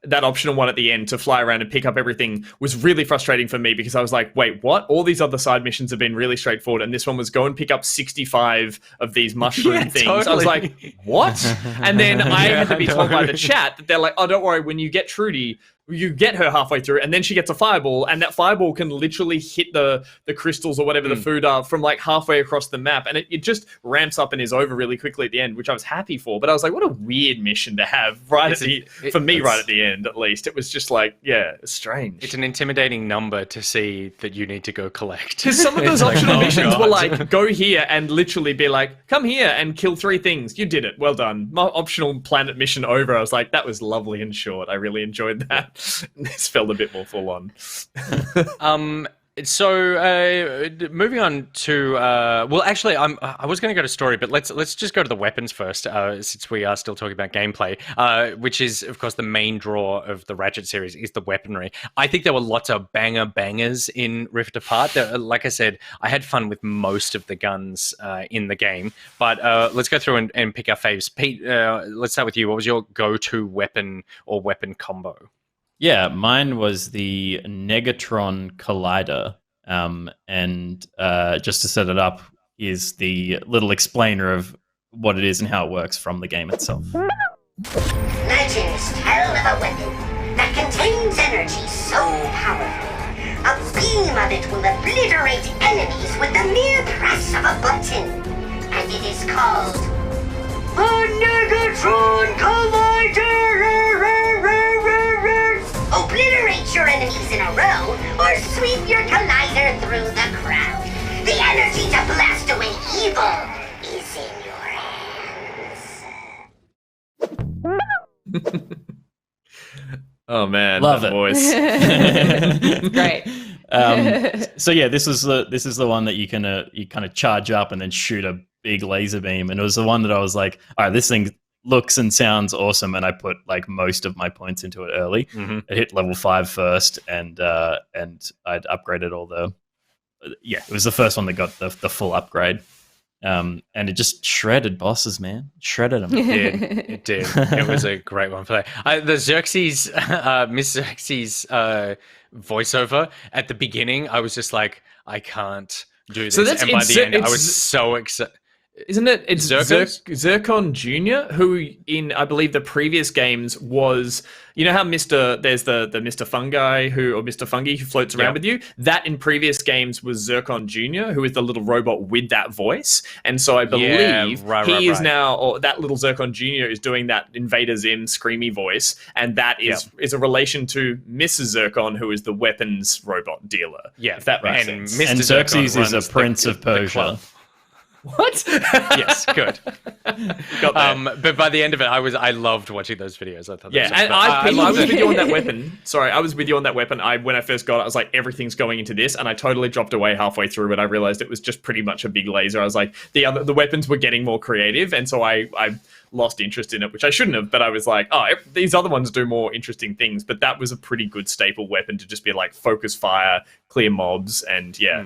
that optional one at the end to fly around and pick up everything was really frustrating for me, because I was like, wait, what? All these other side missions have been really straightforward, and this one was go and pick up 65 of these mushroom things. Totally. I was like, what? And then I had to be told by the chat that they're like, oh, don't worry, when you get Trudy, you get her halfway through, and then she gets a fireball, and that fireball can literally hit the crystals or whatever the food are from like halfway across the map, and it just ramps up and is over really quickly at the end, which I was happy for. But I was like, what a weird mission to have right at the end, at least. It was just like, yeah, it's strange. It's an intimidating number to see that you need to go collect. Because some of those optional missions were like, go here and literally be like, come here and kill 3 things. You did it. Well done. My optional planet mission over. I was like, that was lovely and short. I really enjoyed that. This felt a bit more full on. So moving on to well, actually, I was going to go to story, but let's just go to the weapons first, since we are still talking about gameplay, which is of course the main draw of the Ratchet series is the weaponry. I think there were lots of bangers in Rift Apart. Like I said, I had fun with most of the guns in the game, but let's go through and pick our faves. Pete, let's start with you. What was your go-to weapon or weapon combo? Yeah, mine was the Negatron Collider, and just to set it up is the little explainer of what it is and how it works from the game itself. Legends tell of a weapon that contains energy so powerful, a beam of it will obliterate enemies with the mere press of a button. and it is called a Negatron Collider! Obliterate your enemies in a row, or sweep your collider through the crowd. The energy to blast away evil is in your hands. Oh man, Love that it. voice. Great. So yeah, this is the one that you can you kind of charge up and then shoot a big laser beam, and it was the one that I was like, all right, this thing looks and sounds awesome, and I put like most of my points into it early. I hit level 5 first, and I'd upgraded all the. Yeah, it was the first one that got the full upgrade. And it just shredded bosses, man. Shredded them. It did. It was a great one for that. The Xerxes, Miss Xerxes voiceover at the beginning, I was just like, I can't do this. So that's and by the end, I was so excited. Isn't it? It's Zircon? Zircon Jr., who in, I believe, the previous games was, you know how there's the Mr. Fungi or Mr. Fungi who floats around with you? That in previous games was Zircon Jr., who is the little robot with that voice. And so I believe he is now, or that little Zircon Jr. is doing that Invader Zim screamy voice, and that is a relation to Mrs. Zircon, who is the weapons robot dealer. Yeah, if that makes sense. Mr. And Xerxes is a prince of Persia. What? Yes, good. Got that. But by the end of it, I loved watching those videos. I thought, And I was with you on that weapon. Sorry, I was with you on that weapon. When I first got it, I was like, everything's going into this, and I totally dropped away halfway through, but I realized it was just pretty much a big laser. I was like, the weapons were getting more creative, and so I lost interest in it, which I shouldn't have. But I was like, oh, these other ones do more interesting things. But that was a pretty good staple weapon to just be like focus fire, clear mobs, and yeah,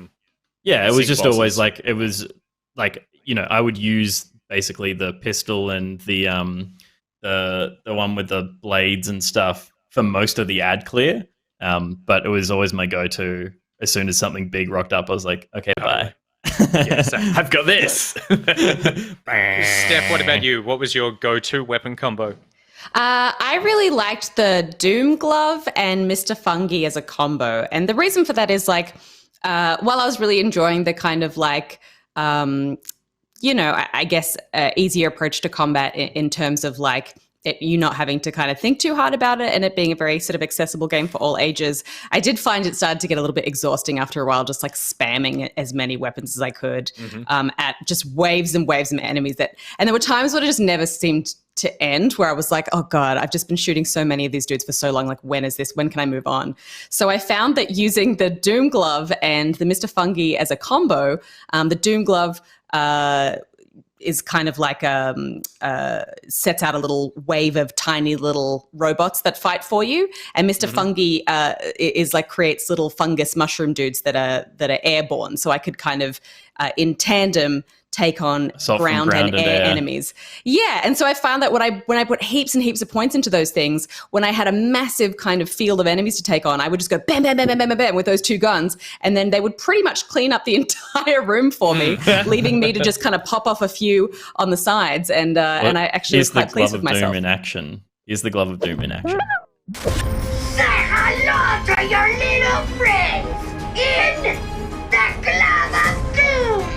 it was just bosses. always like it was. Like, you know, I would use basically the pistol and the one with the blades and stuff for most of the ad clear. But it was always my go-to. As soon as something big rocked up, I was like, okay, bye. Yes, I've got this. Steph, what about you? What was your go-to weapon combo? I really liked the Doom Glove and Mr. Fungi as a combo. And the reason for that is like, while I was really enjoying the kind of like, you know, I guess easier approach to combat in terms of like you not having to kind of think too hard about it and it being a very sort of accessible game for all ages. I did find it started to get a little bit exhausting after a while, just like spamming as many weapons as I could at just waves and waves of enemies and there were times when it just never seemed to end where I was like, oh God, I've just been shooting so many of these dudes for so long. Like, when can I move on? So I found that using the Doom Glove and the Mr. Fungi as a combo, the Doom Glove is kind of like sets out a little wave of tiny little robots that fight for you, and Mr. Fungi is like creates little fungus mushroom dudes that are airborne. So I could kind of in tandem take on ground and air enemies. Yeah, and so I found that when I put heaps and heaps of points into those things, when I had a massive kind of field of enemies to take on, I would just go bam, bam, bam, bam, bam, bam with those two guns, and then they would pretty much clean up the entire room for me, leaving me to just kind of pop off a few on the sides, and I actually was quite pleased with myself. Here's the Glove of Doom in action. Say hello to your little friends in the Glove of Doom!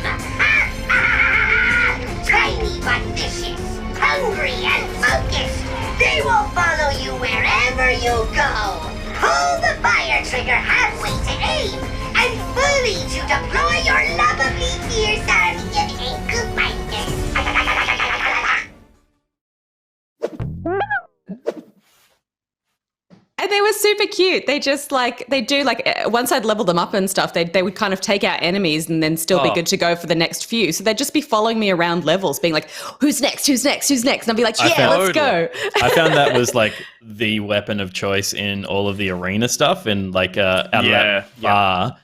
Tiny but vicious, hungry and focused. They will follow you wherever you go. Pull the fire trigger halfway to aim, and fully to deploy your lovably fierce army of Incubiters. And they were super cute. They just once I'd leveled them up and stuff, they would kind of take out enemies and then still be good to go for the next few. So they'd just be following me around levels, being like, who's next? Who's next? Who's next? And I'd be like, let's go. I found that was like the weapon of choice in all of the arena stuff, and like out of that bar.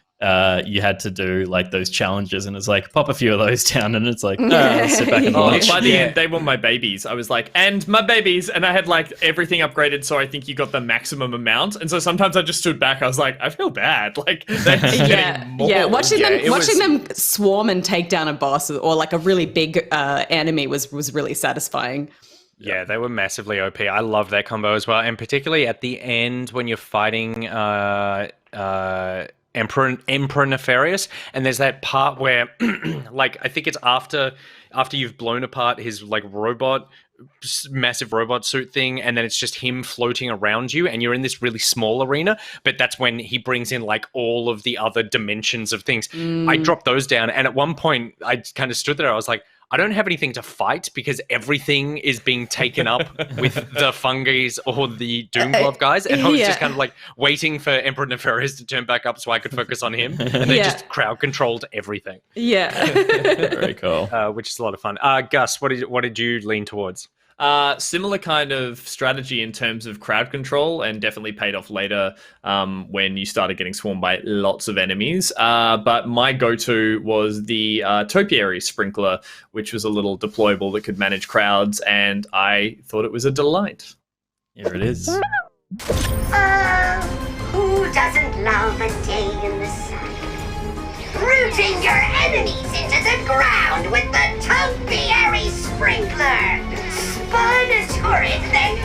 You had to do like those challenges, and it's like pop a few of those down, and it's like sit back and watch. By the end, they were my babies. I was like, and my babies, and I had like everything upgraded, so I think you got the maximum amount. And so sometimes I just stood back. I was like, I feel bad. Like they're just getting more. Watching them swarm and take down a boss or like a really big enemy was really satisfying. Yeah, they were massively OP. I love that combo as well, and particularly at the end when you're fighting. Emperor Nefarious, and there's that part where, like, I think it's after you've blown apart his like massive robot suit thing, and then it's just him floating around you, and you're in this really small arena. But that's when he brings in like all of the other dimensions of things. I dropped those down, and at one point I kind of stood there. I was like, I don't have anything to fight because everything is being taken up with the Fungies or the Doomglove guys. And I was just kind of like waiting for Emperor Nefarious to turn back up so I could focus on him. And they just crowd controlled everything. Yeah. Very cool. Which is a lot of fun. Gus, what did you lean towards? Similar kind of strategy in terms of crowd control, and definitely paid off later when you started getting swarmed by lots of enemies. But my go-to was the Topiary Sprinkler, which was a little deployable that could manage crowds, and I thought it was a delight. Here it is. Who doesn't love a day in the sun? Rooting your enemies into the ground with the Topiary Sprinkler! Spawn a turret, then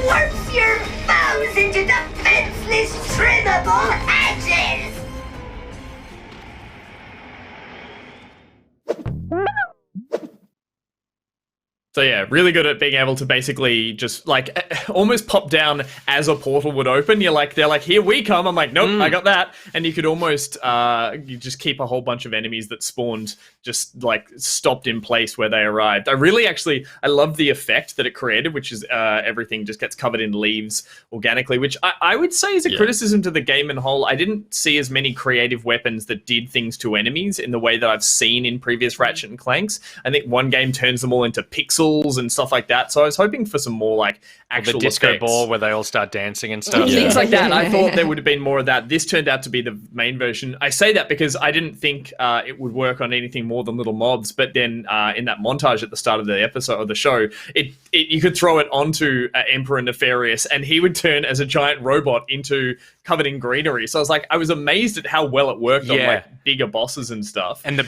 warps your foes into defenseless, trimmable hedges! So yeah, really good at being able to basically just like almost pop down as a portal would open. They're like, here we come. I'm like, nope, I got that. And you could almost, you just keep a whole bunch of enemies that spawned just like stopped in place where they arrived. I love the effect that it created, which is everything just gets covered in leaves organically, which I would say is a criticism to the game in whole. I didn't see as many creative weapons that did things to enemies in the way that I've seen in previous Ratchet and Clanks. I think one game turns them all into pixels and stuff like that. So I was hoping for some more like actual the disco effects. Ball where they all start dancing and stuff. Things like that. I thought there would have been more of that. This turned out to be the main version. I say that because I didn't think it would work on anything more than little mobs. But then in that montage at the start of the episode of the show, you could throw it onto Emperor Nefarious, and he would turn as a giant robot into covered in greenery. So I was amazed at how well it worked on like bigger bosses and stuff. And the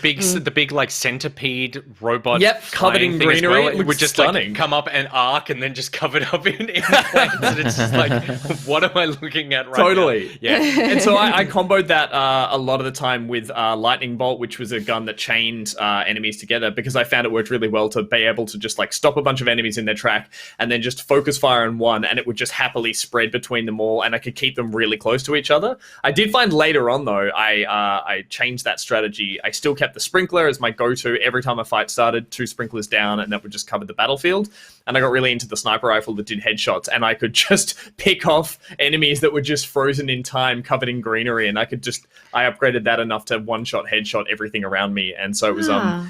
big like centipede robot. Covered in greenery. Well. It would just stunning. like come up and arc and then just covered up in flames. And it's just like, what am I looking at right now? Yeah. And so I comboed that a lot of the time with Lightning Bolt, which was a gun that chained enemies together, because I found it worked really well to be able to just like stop a bunch of enemies in their track and then just focus fire on one, and it would just happily spread between them all, and I could keep them really close to each other. I did find later on though, I changed that strategy. I still kept the sprinkler as my go-to every time a fight started, 2 sprinklers down, and that would just cover the battlefield. And I got really into the sniper rifle that did headshots, and I could just pick off enemies that were just frozen in time, covered in greenery, and I upgraded that enough to one-shot headshot everything around me. And so it was a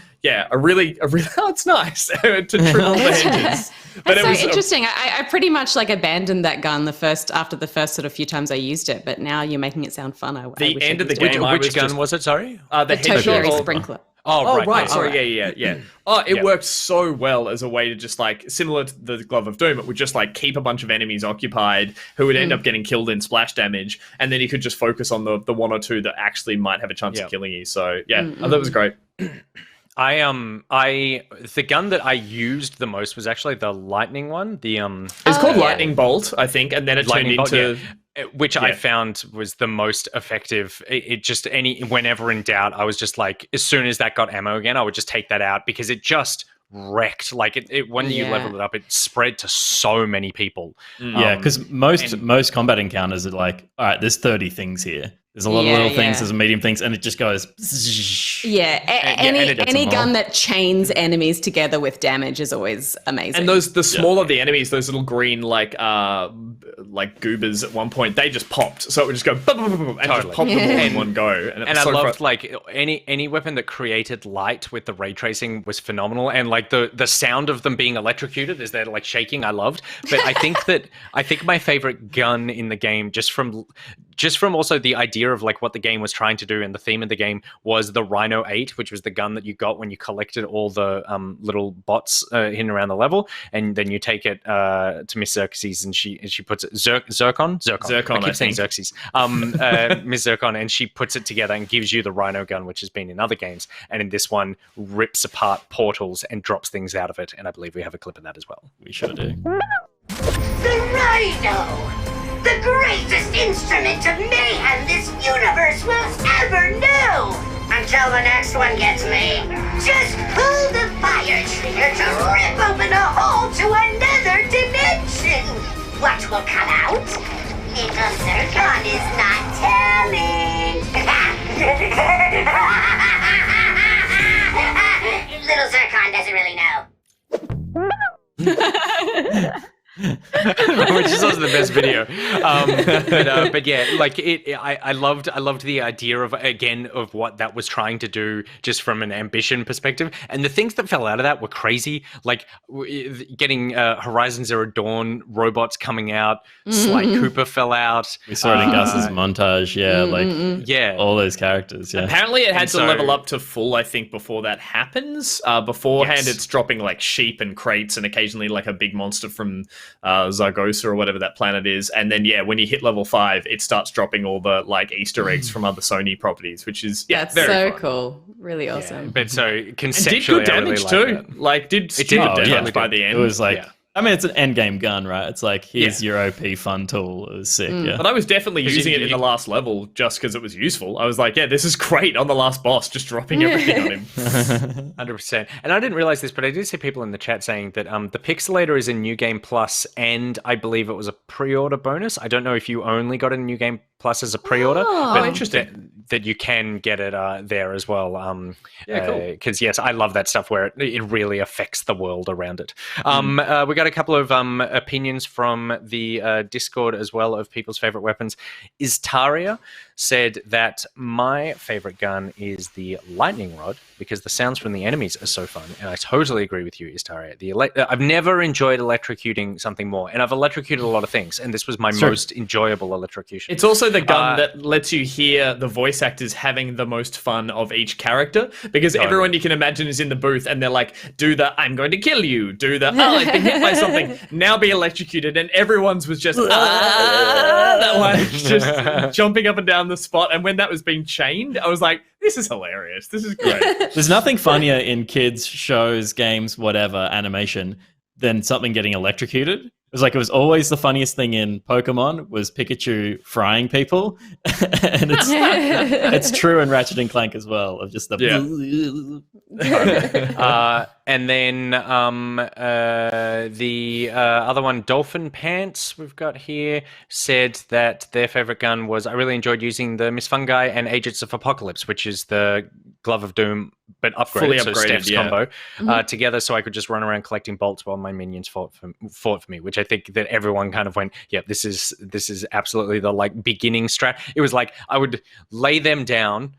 really it's nice to trim all the hedges. But That's it was so interesting. I pretty much like abandoned that gun after the first sort of few times I used it, but now you're making it sound fun. The end of the game. Which gun was it? Sorry, the Topiary headshot Sprinkler. Oh, right. Sorry, right. yeah. It worked so well as a way to just like, similar to the Glove of Doom, it would just like keep a bunch of enemies occupied who would end up getting killed in splash damage, and then you could just focus on the one or two that actually might have a chance of killing you. So I thought it was great. The gun that I used the most was actually the lightning one. It's called Lightning Bolt, I think, and then it turned into which I found was the most effective. It just whenever in doubt, I was just like, as soon as that got ammo again, I would just take that out because it just wrecked. Like when you leveled it up, it spread to so many people. Yeah, because most combat encounters are like, all right, there's 30 things here. There's a lot of little things, there's medium things, and it just goes. Yeah, any gun that chains enemies together with damage is always amazing. And the smaller the enemies, those little green like goobers at one point, they just popped. So it would just go and just pop them all in one go. And I loved like any weapon that created light with the ray tracing was phenomenal. And like the sound of them being electrocuted as they're like shaking, I loved. But I think my favorite gun in the game, just from also the idea of like what the game was trying to do and the theme of the game, was the Rhino 8, which was the gun that you got when you collected all the little bots hidden around the level, and then you take it to Miss Xerxes, and she puts it Zircon. I keep saying Xerxes. Miss Zircon, and she puts it together and gives you the Rhino gun, which has been in other games, and in this one rips apart portals and drops things out of it. And I believe we have a clip of that as well. We sure do. The Rhino! The greatest in instrument of mayhem this universe will ever know. Until the next one gets made, just pull the fire trigger to rip open a hole to another dimension. What will come out? Little Zircon is not telling. Little Zircon doesn't really know. Which is also the best video. But yeah, like I loved the idea of what that was trying to do, just from an ambition perspective. And the things that fell out of that were crazy, like getting Horizon Zero Dawn robots coming out. Sly Cooper fell out. We saw it in Gus's montage. Yeah, all those characters. Yeah. Apparently, it had to level up to full, I think, before that happens. Beforehand, it's dropping like sheep and crates, and occasionally like a big monster from Zargosa or whatever that planet is. And then, when you hit level 5, it starts dropping all the like Easter eggs from other Sony properties, which is that's very so fun. cool. Really awesome. Yeah, but so And conceptually, did good damage I really too. liked that. Like did stupid damage by the end. It was like, I mean, it's an endgame gun, right? It's like, here's your OP fun tool. It was sick, yeah. But I was definitely using it in the last level just because it was useful. I was like, this is great on the last boss, just dropping everything on him. 100%. And I didn't realize this, but I did see people in the chat saying that the Pixelator is in New Game Plus, and I believe it was a pre-order bonus. I don't know if you only got a New Game Plus as a pre-order, but interesting. That you can get it there as well. Cool. Because yes, I love that stuff where it really affects the world around it. We got a couple of opinions from the Discord as well of people's favorite weapons. Istaria said that my favorite gun is the lightning rod because the sounds from the enemies are so fun, and I totally agree with you, Istaria. I've never enjoyed electrocuting something more, and I've electrocuted a lot of things, and this was my most enjoyable electrocution. It's also the gun that lets you hear the voice actors having the most fun of each character, because everyone you can imagine is in the booth and they're like, do the I'm going to kill you, do the I've been hit by something, now be electrocuted, and everyone's was just that one, just jumping up and down the spot. And when that was being chained, I was like, this is hilarious, this is great. There's nothing funnier in kids, shows, games, whatever, animation, than something getting electrocuted. It was always the funniest thing in Pokemon was Pikachu frying people, and it's true in Ratchet and Clank as well, of just the and then the other one, Dolphin Pants, we've got here, said that their favorite gun was, I really enjoyed using the Miss Fungi and Agents of Apocalypse, which is the Glove of Doom, but upgraded, fully so upgraded, Steph's combo, together, so I could just run around collecting bolts while my minions fought for me, which I think that everyone kind of went, this is absolutely the like beginning strat. It was like I would lay them down,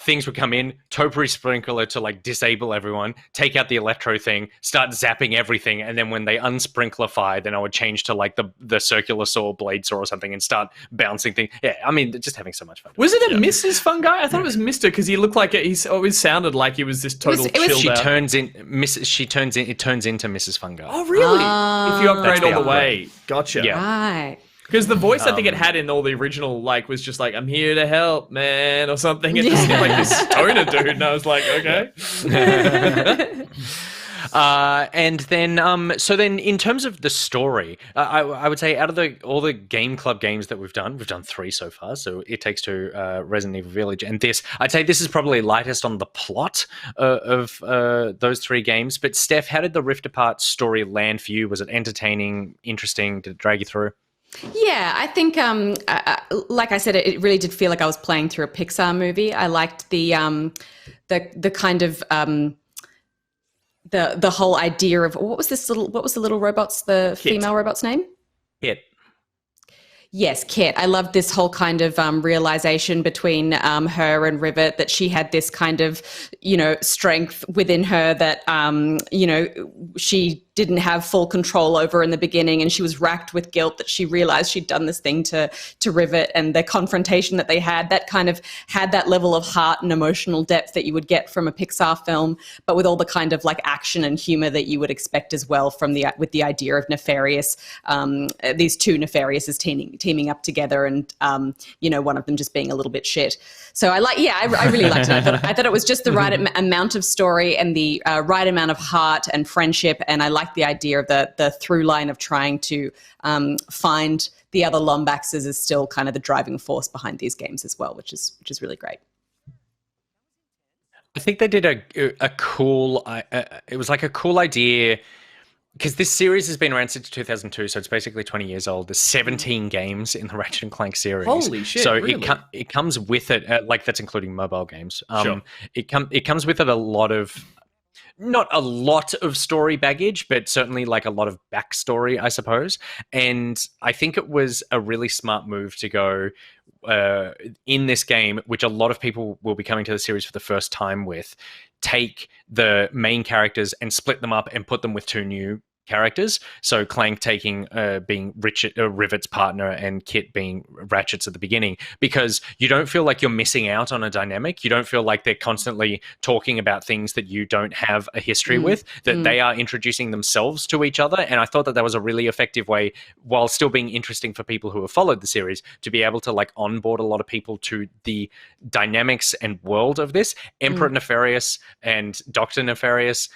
things would come in, topiary sprinkler to like disable everyone, take out the electro thing, start zapping everything, and then when they unsprinklerify, then I would change to like the circular saw, blade saw or something, and start bouncing things. Yeah, I mean, just having so much fun. Was it a Mrs. Fungi? I thought it was Mr. because he looked like he always sounded like he was this total chilled She out. turns into Mrs. Fungi. Oh, really? If you upgrade all the way. Gotcha. Yeah. Right. Because the voice I think it had in all the original was just like, I'm here to help, man, or something. It just seemed like this stoner dude, and I was like, okay. And then, so then in terms of the story, I would say out of all the Game Club games that we've done 3 so far. So It Takes Two, Resident Evil Village, and this, I'd say this is probably lightest on the plot of those 3 games. But Steph, how did the Rift Apart story land for you? Was it entertaining, interesting? Did it drag you through? Yeah, I think, like I said, it really did feel like I was playing through a Pixar movie. I liked the kind of the whole idea of what was the little robot's female robot's name? Kit. Yes, Kit. I loved this whole kind of realization between her and Rivet, that she had this kind of, strength within her that, she didn't have full control over in the beginning, and she was racked with guilt that she realized she'd done this thing to Rivet, and the confrontation that they had, that kind of had that level of heart and emotional depth that you would get from a Pixar film, but with all the kind of like action and humor that you would expect as well from with the idea of Nefarious, these 2 Nefariouses teaming up together, and one of them just being a little bit shit. So I really liked it. I thought it was just the right amount of story and the right amount of heart and friendship, and I liked like the idea of the through line of trying to find the other Lombaxes is still kind of the driving force behind these games as well, which is really great. I think they did a cool. It was like a cool idea, because this series has been around since 2002, so it's basically 20 years old. There's 17 games in the Ratchet and Clank series. Holy shit! So really? it comes with it, like that's including mobile games. Sure. It comes with it a lot of. Not a lot of story baggage, but certainly like a lot of backstory, I suppose. And I think it was a really smart move to go in this game, which a lot of people will be coming to the series for the first time with, take the main characters and split them up and put them with two new characters. So Clank being Rivet's partner and Kit being Ratchet's at the beginning, because you don't feel like you're missing out on a dynamic. You don't feel like they're constantly talking about things that you don't have a history with, that they are introducing themselves to each other. And I thought that was a really effective way, while still being interesting for people who have followed the series, to be able to like onboard a lot of people to the dynamics and world of this. Emperor Nefarious and Dr. Nefarious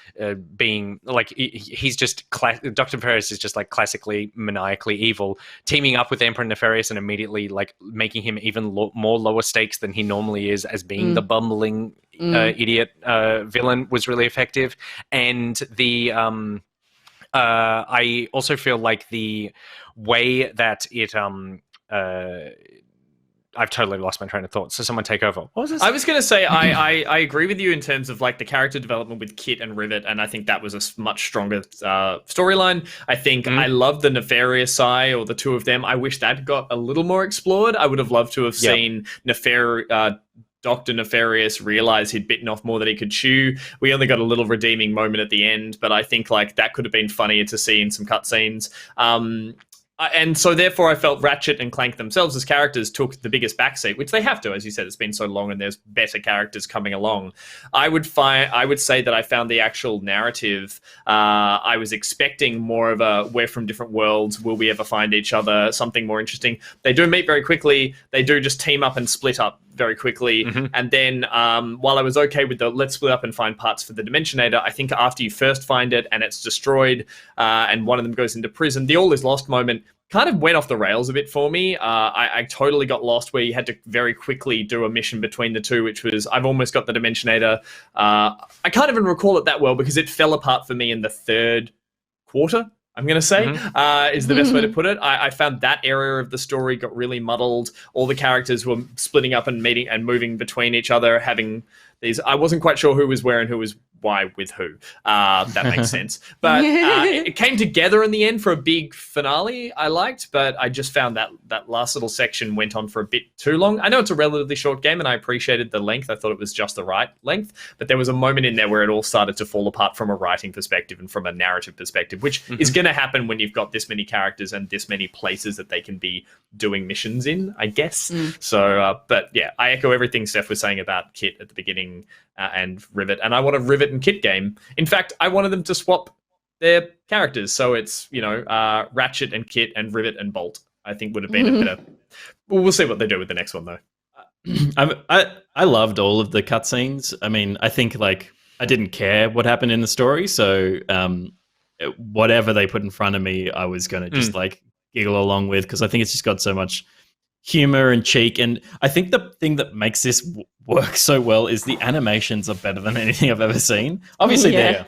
being like, he's just Dr. Nefarious is just like classically maniacally evil, teaming up with Emperor Nefarious and immediately like making him even more lower stakes than he normally is, as being the bumbling idiot villain, was really effective. And the I also feel like the way that it I've totally lost my train of thought. So someone take over. What was this? I was going to say, I agree with you in terms of like the character development with Kit and Rivet, and I think that was a much stronger storyline. I think I love the Nefarious side, or the two of them. I wish that got a little more explored. I would have loved to have seen Dr. Nefarious realize he'd bitten off more than he could chew. We only got a little redeeming moment at the end, but I think like that could have been funnier to see in some cutscenes. And so therefore I felt Ratchet and Clank themselves as characters took the biggest backseat, which they have to, as you said. It's been so long and there's better characters coming along. I would say that I found the actual narrative, I was expecting more of a, we're from different worlds, will we ever find each other, something more interesting. They do meet very quickly. They do just team up and split up very quickly. And then while I was okay with the let's split up and find parts for the Dimensionator, I think after you first find it and it's destroyed and one of them goes into prison, the all is lost moment kind of went off the rails a bit for me. I totally got lost where you had to very quickly do a mission between the two, which was, I've almost got the Dimensionator. I can't even recall it that well because it fell apart for me in the third quarter, I'm going to say, is the best way to put it. I found that area of the story got really muddled. All the characters were splitting up and meeting and moving between each other, having these... I wasn't quite sure who was where and who was why with who. That makes sense. But it came together in the end for a big finale I liked, but I just found that last little section went on for a bit too long. I know it's a relatively short game and I appreciated the length. I thought it was just the right length, but there was a moment in there where it all started to fall apart from a writing perspective and from a narrative perspective, which is going to happen when you've got this many characters and this many places that they can be doing missions in, I guess. So, but yeah, I echo everything Steph was saying about Kit at the beginning and Rivet, and I want a Rivet and Kit game. In fact, I wanted them to swap their characters, so it's, you know, Ratchet and Kit and Rivet and Bolt. I think would have been a better... Well, we'll see what they do with the next one, though. I loved all of the cutscenes. I mean, I think like I didn't care what happened in the story, so whatever they put in front of me, I was going to just like giggle along with, because I think it's just got so much humor and cheek. And I think the thing that makes this work so well is the animations are better than anything I've ever seen. Obviously, they're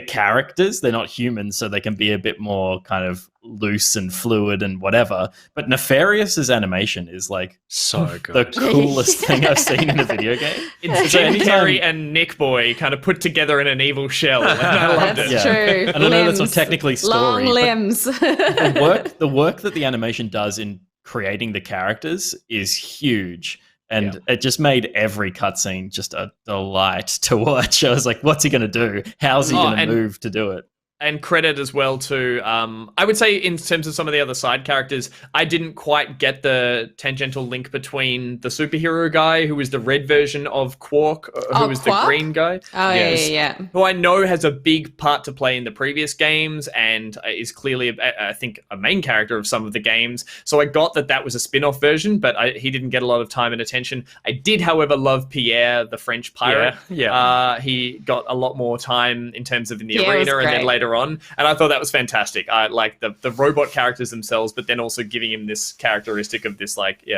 characters, they're not humans, so they can be a bit more kind of loose and fluid and whatever. But Nefarious's animation is like so good. The coolest thing I've seen in a video game. It's Jim Carrey and Nick Boy kind of put together in an evil shell. And I loved it. That's true. And I know that's not technically story. Long limbs. The work that the animation does in creating the characters is huge. And it just made every cutscene just a delight to watch. I was like, what's he going to do? How's he going to move to do it? And credit as well to, I would say in terms of some of the other side characters, I didn't quite get the tangential link between the superhero guy who was the red version of Quark, who was Quark? the green guy. Oh, yeah. Who I know has a big part to play in the previous games and is clearly, I think, a main character of some of the games. So I got that was a spin-off version, but he didn't get a lot of time and attention. I did, however, love Pierre, the French pirate. He got a lot more time in terms of in the arena, and then later later on, and I thought that was fantastic. I like the robot characters themselves, but then also giving him this characteristic of this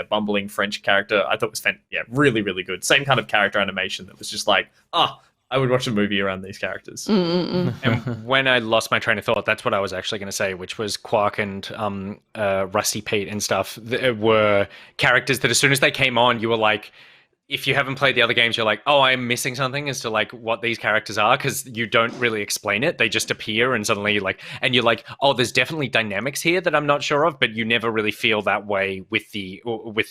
bumbling French character. I thought was really, really good. Same kind of character animation that was just like, I would watch a movie around these characters. And when I lost my train of thought, that's what I was actually going to say, which was Quark and Rusty Pete and stuff were characters that as soon as they came on, you were like, if you haven't played the other games, you're like, oh, I'm missing something as to like what these characters are, because you don't really explain it. They just appear and suddenly and you're like, oh, there's definitely dynamics here that I'm not sure of, but you never really feel that way with the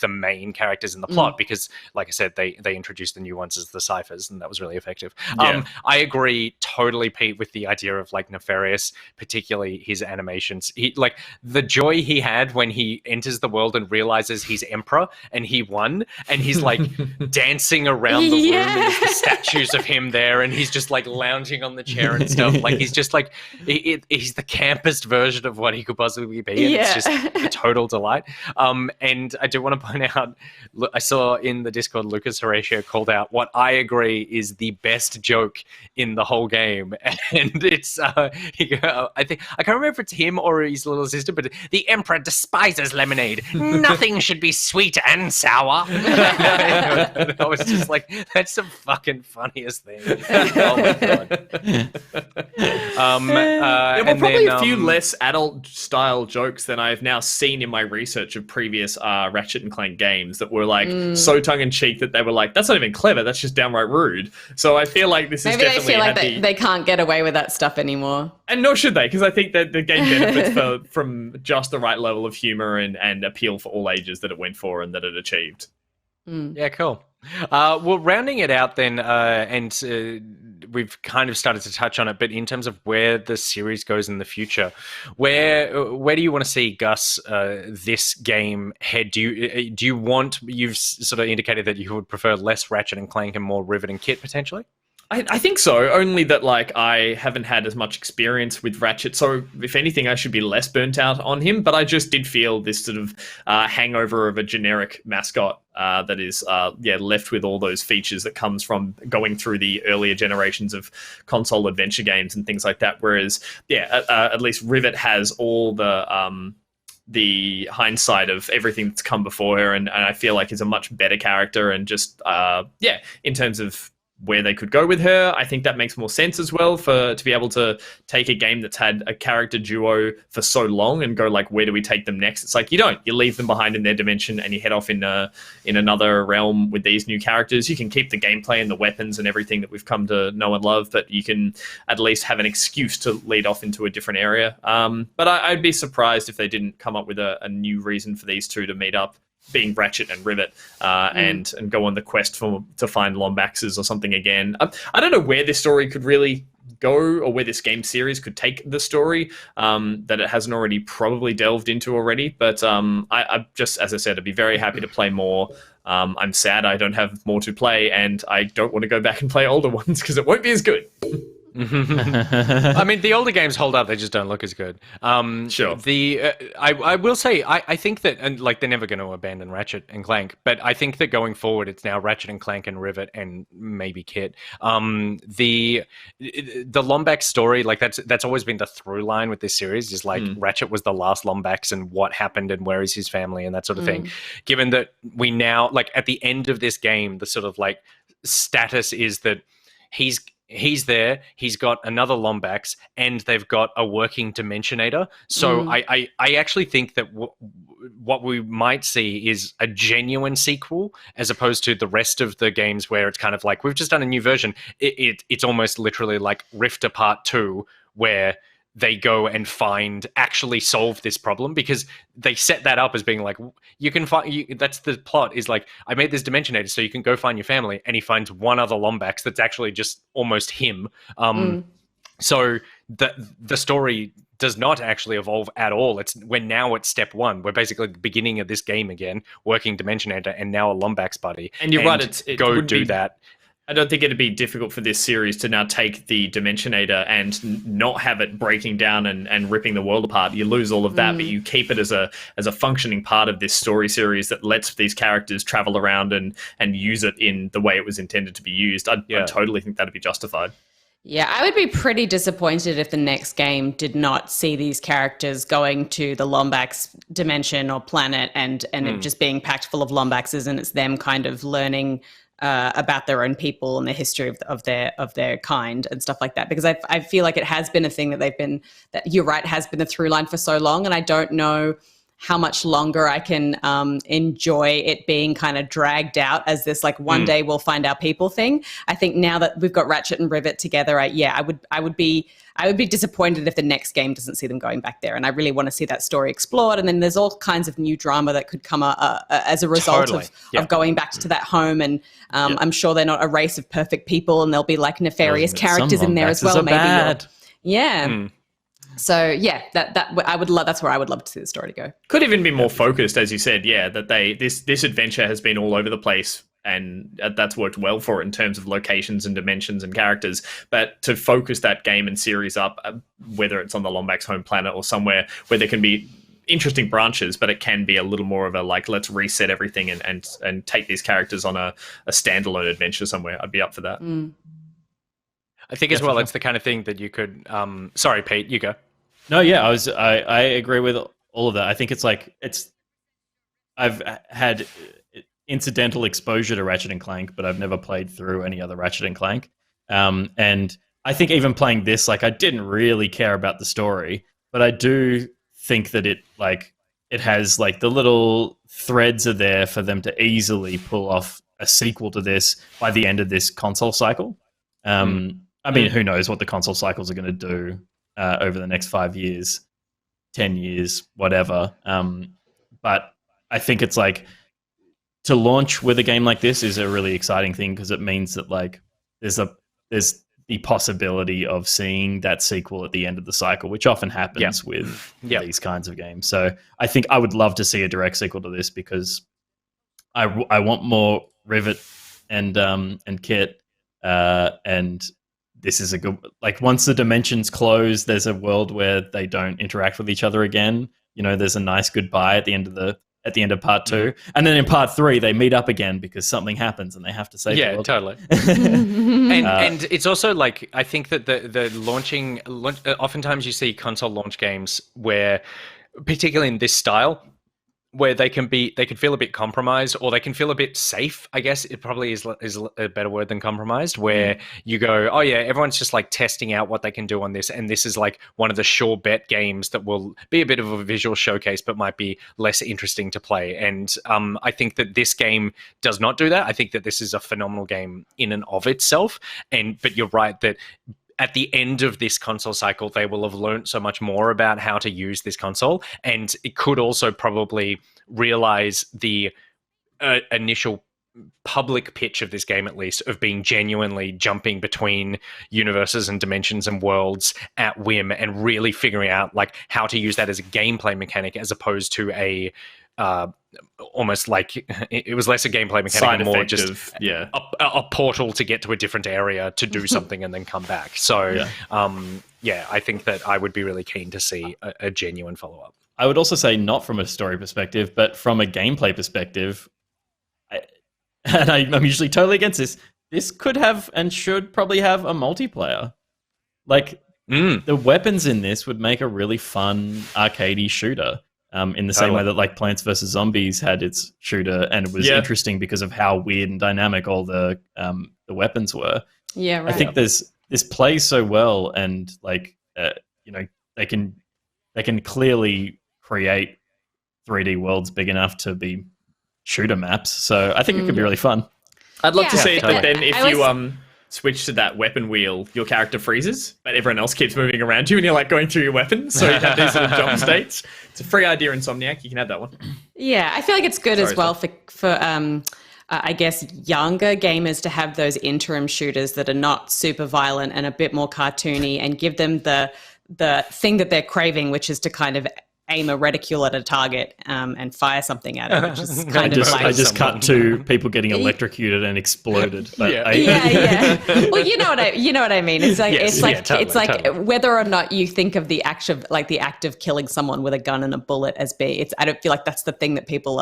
main characters in the plot because, like I said, they introduced the new ones as the ciphers, and that was really effective. Yeah. I agree totally, Pete, with the idea of like Nefarious, particularly his animations. He like the joy he had when he enters the world and realizes he's emperor and he won, and he's like dancing around the room and there's the statues of him there, and he's just like lounging on the chair and stuff. Like he's just like he's the campest version of what he could possibly be, and it's just a total delight. And I do want to point out, I saw in the Discord Lucas Horatio called out what I agree is the best joke in the whole game, and it's I think I can't remember if it's him or his little sister, but the emperor despises lemonade. Nothing should be sweet and sour. I was just like, that's the fucking funniest thing. Oh my god. There were probably a few less adult style jokes than I've now seen in my research of previous Ratchet and Clank games that were like so tongue in cheek that they were like, that's not even clever, that's just downright rude. So I feel like this is maybe definitely they feel like they can't get away with that stuff anymore. And nor should they, because I think that the game benefits from just the right level of humor and appeal for all ages that it went for and that it achieved. Yeah, cool. Well, rounding it out then, and we've kind of started to touch on it, but in terms of where the series goes in the future, where do you want to see Gus this game head? Do you want? You've sort of indicated that you would prefer less Ratchet and Clank and more Rivet and Kit potentially. I think so, only that I haven't had as much experience with Ratchet, so if anything I should be less burnt out on him, but I just did feel this sort of hangover of a generic mascot that is left with all those features that comes from going through the earlier generations of console adventure games and things like that, whereas at least Rivet has all the hindsight of everything that's come before her, and I feel like is a much better character, and just in terms of where they could go with her, I think that makes more sense as well to be able to take a game that's had a character duo for so long and go like, where do we take them next? It's like you leave them behind in their dimension and you head off in another realm with these new characters. You can keep the gameplay and the weapons and everything that we've come to know and love, but you can at least have an excuse to lead off into a different area. But I'd be surprised if they didn't come up with a new reason for these two to meet up, being Ratchet and Rivet, and go on the quest to find Lombaxes or something again. I don't know where this story could really go, or where this game series could take the story that it hasn't already probably delved into already. But I just, as I said, I'd be very happy to play more. I'm sad I don't have more to play, and I don't want to go back and play older ones because it won't be as good. I mean, the older games hold up; they just don't look as good. Sure. I will say, I think that, and like they're never going to abandon Ratchet and Clank, but I think that going forward, it's now Ratchet and Clank and Rivet and maybe Kit. The Lombax story, like that's always been the through line with this series, is like Ratchet was the last Lombax and what happened and where is his family and that sort of thing. Given that we now, like at the end of this game, the sort of like status is that he's there, he's got another Lombax, and they've got a working Dimensionator. So I actually think that what we might see is a genuine sequel, as opposed to the rest of the games where it's kind of like, we've just done a new version. It's almost literally like Rifter Part 2, where they go and actually solve this problem, because they set that up as being like, you can find, that's the plot, is like, I made this Dimensionator so you can go find your family, and he finds one other Lombax that's actually just almost him. So the story does not actually evolve at all. We're now at step one. We're basically at the beginning of this game again, working Dimensionator, and now a Lombax buddy. And you're right, it go would do be that. I don't think it'd be difficult for this series to now take the Dimensionator and not have it breaking down and ripping the world apart. You lose all of that, but you keep it as a functioning part of this story series that lets these characters travel around and use it in the way it was intended to be used. I totally think that'd be justified. Yeah, I would be pretty disappointed if the next game did not see these characters going to the Lombax dimension or planet and it just being packed full of Lombaxes, and it's them kind of learning about their own people and the history of their kind and stuff like that. Because I feel like it has been a thing that you're right, has been a through line for so long, and I don't know how much longer I can enjoy it being kind of dragged out as this like one day we'll find our people thing. I think now that we've got Ratchet and Rivet together, I would be disappointed if the next game doesn't see them going back there. And I really want to see that story explored. And then there's all kinds of new drama that could come as a result of going back to that home. And I'm sure they're not a race of perfect people, and there'll be like nefarious characters in there as well. Maybe. So yeah, I would love. That's where I would love to see the story go. Could even be more focused, as you said. Yeah, that this adventure has been all over the place, and that's worked well for it in terms of locations and dimensions and characters. But to focus that game and series up, whether it's on the Lombax home planet or somewhere where there can be interesting branches, but it can be a little more of a like, let's reset everything and take these characters on a standalone adventure somewhere. I'd be up for that. I think as well, it's the kind of thing that you could. Sorry, Pete, you go. No, yeah, I agree with all of that. I think I've had incidental exposure to Ratchet and Clank, but I've never played through any other Ratchet and Clank. And I think even playing this, like, I didn't really care about the story, but I do think that it has like the little threads are there for them to easily pull off a sequel to this by the end of this console cycle. I mean, who knows what the console cycles are going to do over the next 5 years, 10 years, whatever. But I think it's like to launch with a game like this is a really exciting thing, because it means that like there's the possibility of seeing that sequel at the end of the cycle, which often happens with these kinds of games. So I think I would love to see a direct sequel to this, because I want more Rivet and Kit, and this is a good, like, once the dimensions close, there's a world where they don't interact with each other again. You know, there's a nice goodbye at the end of part 2, and then in part 3 they meet up again because something happens and they have to save the world. Totally. and it's also like, I think that the launching, oftentimes you see console launch games where, particularly in this style, where they can feel a bit compromised, or they can feel a bit safe. I guess it probably is a better word than compromised, where you go, oh yeah, everyone's just like testing out what they can do on this, and this is like one of the sure bet games that will be a bit of a visual showcase, but might be less interesting to play. And I think that this game does not do that. I think that this is a phenomenal game in and of itself. But you're right that at the end of this console cycle, they will have learned so much more about how to use this console, and it could also probably realize the initial public pitch of this game, at least, of being genuinely jumping between universes and dimensions and worlds at whim, and really figuring out like how to use that as a gameplay mechanic, as opposed to a almost like it was less a gameplay mechanic and more just a portal to get to a different area to do something and then come back. So I think that I would be really keen to see a genuine follow-up. I would also say, not from a story perspective, but from a gameplay perspective, I'm usually totally against this could have and should probably have a multiplayer. Like, the weapons in this would make a really fun arcadey shooter. In the same way that like Plants vs. Zombies had its shooter, and it was interesting because of how weird and dynamic all the weapons were. Yeah, right. I think this plays so well, and like they can clearly create 3D worlds big enough to be shooter maps. So I think it could be really fun. I'd love to see it, but then if you switch to that weapon wheel, your character freezes, but everyone else keeps moving around you, and you're like going through your weapons. So you have these little jump states. It's a free idea, Insomniac. You can have that one. Yeah, I feel like it's good as well for I guess younger gamers to have those interim shooters that are not super violent and a bit more cartoony, and give them the thing that they're craving, which is to kind of aim a reticule at a target and fire something at it, which is kind of like... I just cut to people getting electrocuted and exploded. But Well, you know what I mean. It's like totally. Whether or not you think of the act of killing someone with a gun and a bullet as I don't feel like that's the thing that people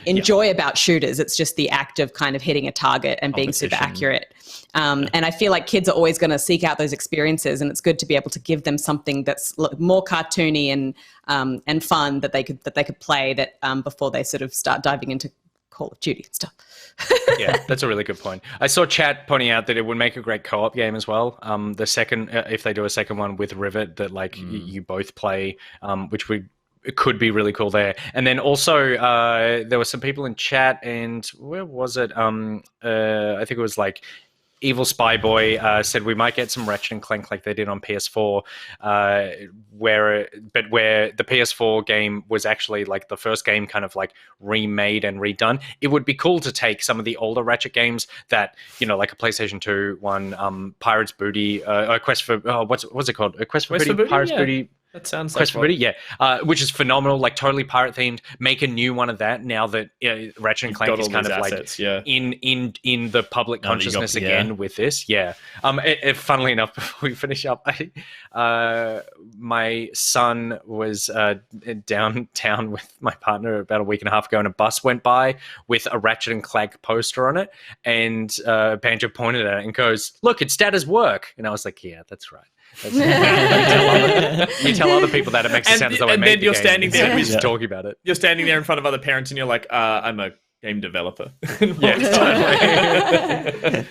enjoy about shooters. It's just the act of kind of hitting a target and being super accurate. And I feel like kids are always going to seek out those experiences, and it's good to be able to give them something that's more cartoony and fun that they could play before they sort of start diving into Call of Duty and stuff. Yeah, that's a really good point. I saw chat pointing out that it would make a great co-op game as well. The second, if they do a second one with Rivet, that like you both play, which it could be really cool there. And then also there were some people in chat, and where was it? I think it was like Evil Spy Boy said we might get some Ratchet and Clank like they did on PS4, where the PS4 game was actually like the first game kind of like remade and redone. It would be cool to take some of the older Ratchet games that, you know, like a PlayStation 2 one, Pirates Booty, Quest for what's it called? A Quest for Booty, Pirates Booty. That sounds Quest for Booty, yeah, which is phenomenal, like totally pirate themed. Make a new one of that now that Ratchet and Clank is kind of assets, like in the public consciousness again with this. Yeah. Funnily enough, before we finish up, my son was downtown with my partner about a week and a half ago, and a bus went by with a Ratchet and Clank poster on it, and Banjo pointed at it and goes, "Look, it's Dad as work," and I was like, "Yeah, that's right." You tell other people that, it makes it sound as though I made the game. Standing there, we're just talking about it. You're standing there in front of other parents, and you're like, "I'm a game developer." Yeah, totally.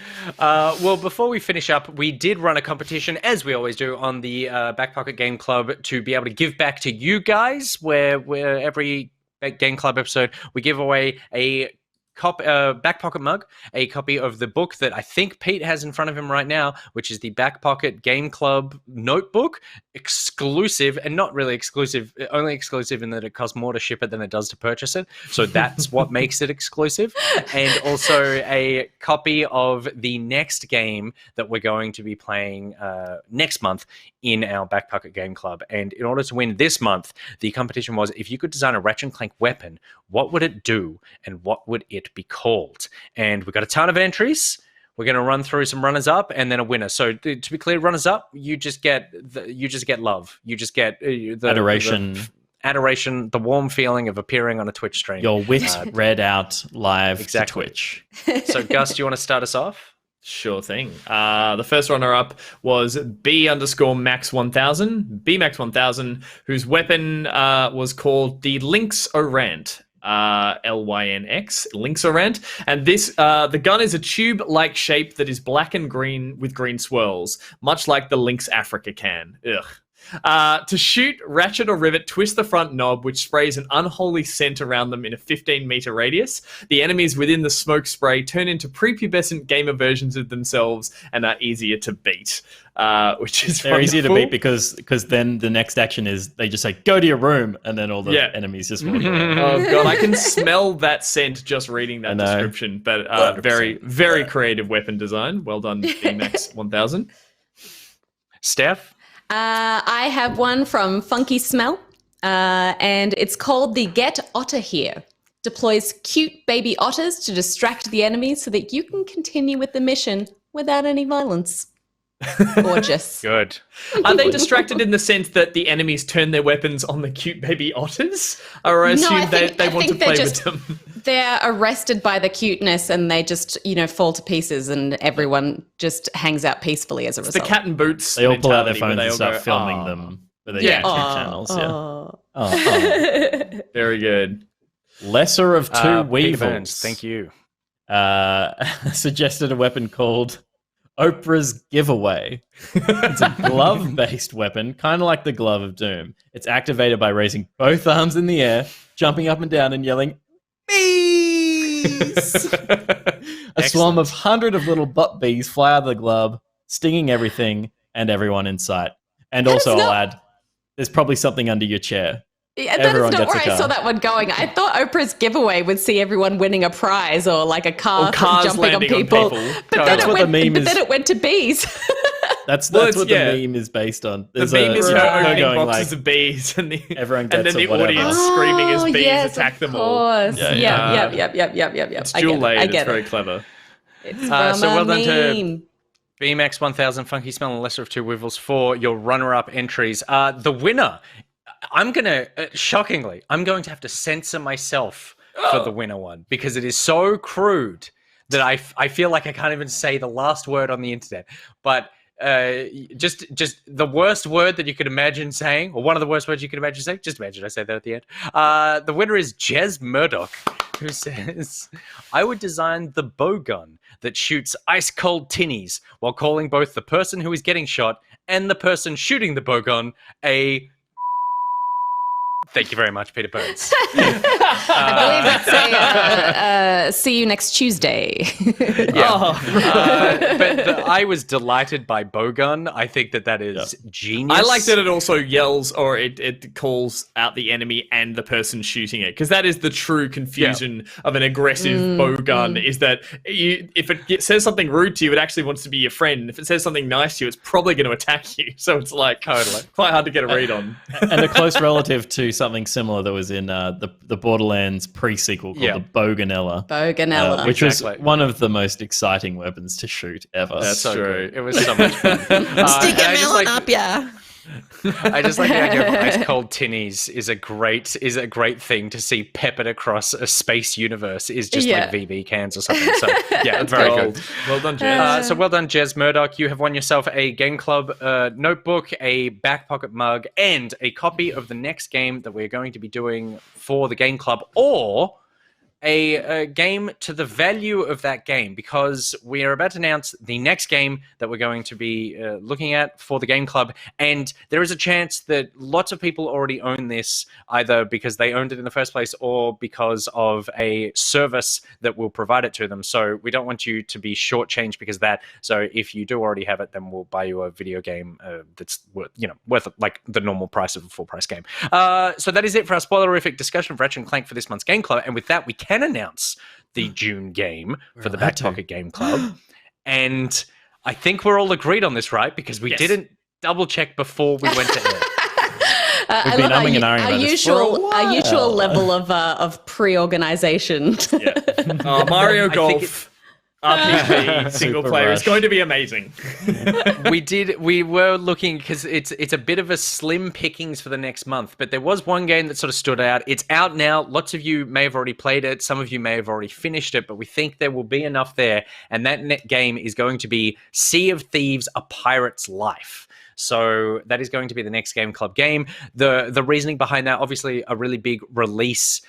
Well, before we finish up, we did run a competition, as we always do, on the Back Pocket Game Club to be able to give back to you guys. Where every Game Club episode we give away a back pocket mug, a copy of the book that I think Pete has in front of him right now, which is the Back Pocket Game Club notebook, exclusive, and not really exclusive, only exclusive in that it costs more to ship it than it does to purchase it. So that's what makes it exclusive. And also a copy of the next game that we're going to be playing next month in our Back Pocket Game Club. And in order to win this month, the competition was, if you could design a Ratchet and Clank weapon, what would it do and what would it be called? And we got a ton of entries. We're going to run through some runners up and then a winner. So to be clear, runners up, you just get love. You just get the adoration, the warm feeling of appearing on a Twitch stream. Your wit read out live to Twitch. So Gus, do you want to start us off? Sure thing. The first runner-up was B_Max1000, BMax1000, whose weapon was called the Lynx-O-Rant. Lynx, Lynx-O-Rant. And this, the gun is a tube-like shape that is black and green with green swirls, much like the Lynx Africa can. Ugh. To shoot, Ratchet or Rivet twist the front knob, which sprays an unholy scent around them in a 15-meter radius. The enemies within the smoke spray turn into prepubescent gamer versions of themselves and are easier to beat, which is they're easier to beat because then the next action is they just say, "Go to your room," and then all the enemies just walk away. Oh god, I can smell that scent just reading that description. But very, very creative weapon design. Well done, BMax 1000. Steph? I have one from Funky Smell, and it's called the Get Otter Here. Deploys cute baby otters to distract the enemies so that you can continue with the mission without any violence. Gorgeous. Good. Are they distracted in the sense that the enemies turn their weapons on the cute baby otters? Or I assume they want to play with them? They're arrested by the cuteness and they just, fall to pieces and everyone just hangs out peacefully as a result. The cat and boots. They all pull out their phones and start filming them for their YouTube channels. Very good. Lesser of two weevils. Thank you. Suggested a weapon called Oprah's Giveaway. It's a glove-based weapon, kind of like the Glove of Doom. It's activated by raising both arms in the air, jumping up and down, and yelling, "Bees!" A swarm of hundreds of little butt bees fly out of the glove, stinging everything and everyone in sight. And also, I'll add, there's probably something under your chair. Yeah, that is not where I saw that one going. I thought Oprah's Giveaway would see everyone winning a prize or like a car jumping on people. But then it went to bees. That's what the meme is based on. There's the meme is her opening boxes of bees and everyone gets and then the audience screaming as bees attack them all. Yep. It's dual layered. It's very clever. It's from so well meme. done to BMax 1000, Funky Smell, and Lesser of Two Weevils for your runner-up entries. The winner, I'm going to, shockingly, I'm going to have to censor myself for the winner one because it is so crude that I feel like I can't even say the last word on the internet. But just the worst word that you could imagine saying, or one of the worst words you could imagine saying. Just imagine I say that at the end. The winner is Jez Murdoch, who says, "I would design the bow gun that shoots ice cold tinnies while calling both the person who is getting shot and the person shooting the bow gun a." Thank you very much, Peter Burns. I believe that's a see you next Tuesday. But I was delighted by Bowgun. I think that is genius. I like that it also yells or it calls out the enemy and the person shooting it, because that is the true confusion of an aggressive bowgun. Is that if it says something rude to you, it actually wants to be your friend. If it says something nice to you, it's probably going to attack you. So it's like totally quite hard to get a read on. And a close relative to something similar that was in the Borderlands pre-sequel called the Boganella. Which was one of the most exciting weapons to shoot ever. That's so true. It was so much fun. Stick a melon up, yeah. I just like the idea of ice cold tinnies is a great thing to see peppered across a space universe. Is just like VB cans or something. So yeah, very good. Well done, Jez. So well done, Jez Murdoch. You have won yourself a Game Club notebook, a back pocket mug, and a copy of the next game that we're going to be doing for the Game Club, or a game to the value of that game, because we are about to announce the next game that we're going to be looking at for the Game Club, and there is a chance that lots of people already own this, either because they owned it in the first place or because of a service that will provide it to them. So we don't want you to be shortchanged because of that. So if you do already have it, then we'll buy you a video game that's worth like the normal price of a full price game. So that is it for our spoilerific discussion of Ratchet and Clank for this month's Game Club, and with that we can announce the June game for the Back Pocket Game Club. And I think we're all agreed on this, right? Because we didn't double check before we went to air. We've been umming and ahhing about this for a while. Our usual level of pre-organization. Mario Golf RPG single player is going to be amazing. We were looking, because it's a bit of a slim pickings for the next month, but there was one game that sort of stood out. It's out now. Lots of you may have already played it. Some of you may have already finished it, but we think there will be enough there. And that game is going to be Sea of Thieves: A Pirate's Life. So that is going to be the next Game Club game. The reasoning behind that, obviously a really big release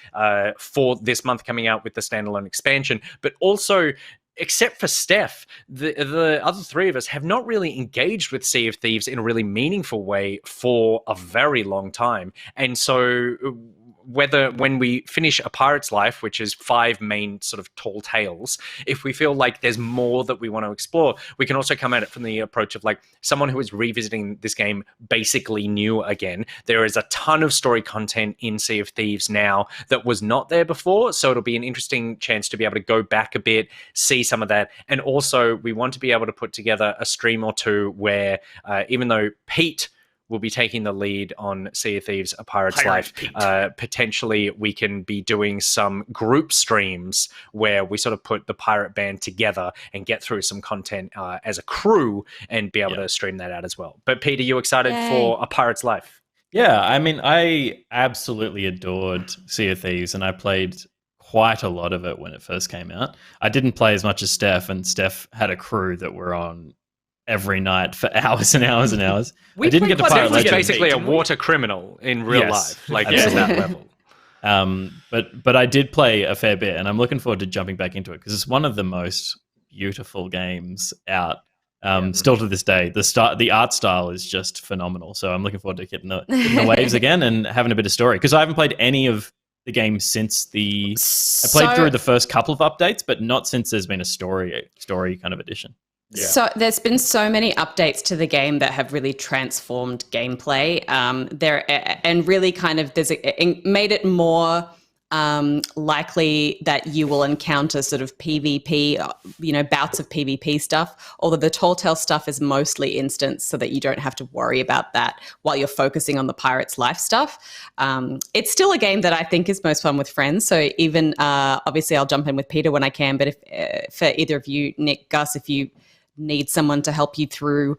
for this month coming out with the standalone expansion, but also, except for Steph, the other three of us have not really engaged with Sea of Thieves in a really meaningful way for a very long time. And so when we finish A Pirate's Life, which is 5 main sort of tall tales, if we feel like there's more that we want to explore, we can also come at it from the approach of like someone who is revisiting this game basically new again. There is a ton of story content in Sea of Thieves now that was not there before, so it'll be an interesting chance to be able to go back a bit, see some of that. And also we want to be able to put together a stream or two where even though Pete will be taking the lead on Sea of Thieves: A Pirate's Life, potentially we can be doing some group streams where we sort of put the pirate band together and get through some content as a crew and be able to stream that out as well. But Peter, you excited for A Pirate's Life? Yeah, I mean, I absolutely adored Sea of Thieves, and I played quite a lot of it when it first came out. I didn't play as much as Steph, and Steph had a crew that were on every night for hours and hours and hours. I didn't get to Pirate Legend. Basically a water criminal in real life, like at that level. But I did play a fair bit, and I'm looking forward to jumping back into it because it's one of the most beautiful games out. Still to this day, the art style is just phenomenal. So I'm looking forward to getting the waves again and having a bit of story, because I haven't played any of the game since I played through the first couple of updates, but not since there's been a story kind of edition. Yeah. So there's been so many updates to the game that have really transformed gameplay. And really kind of made it more likely that you will encounter sort of PvP, bouts of PvP stuff. Although the Tall Tale stuff is mostly instance, so that you don't have to worry about that while you're focusing on the Pirate's Life stuff. It's still a game that I think is most fun with friends. So even obviously I'll jump in with Peter when I can. But if for either of you, Nick, Gus, if you need someone to help you through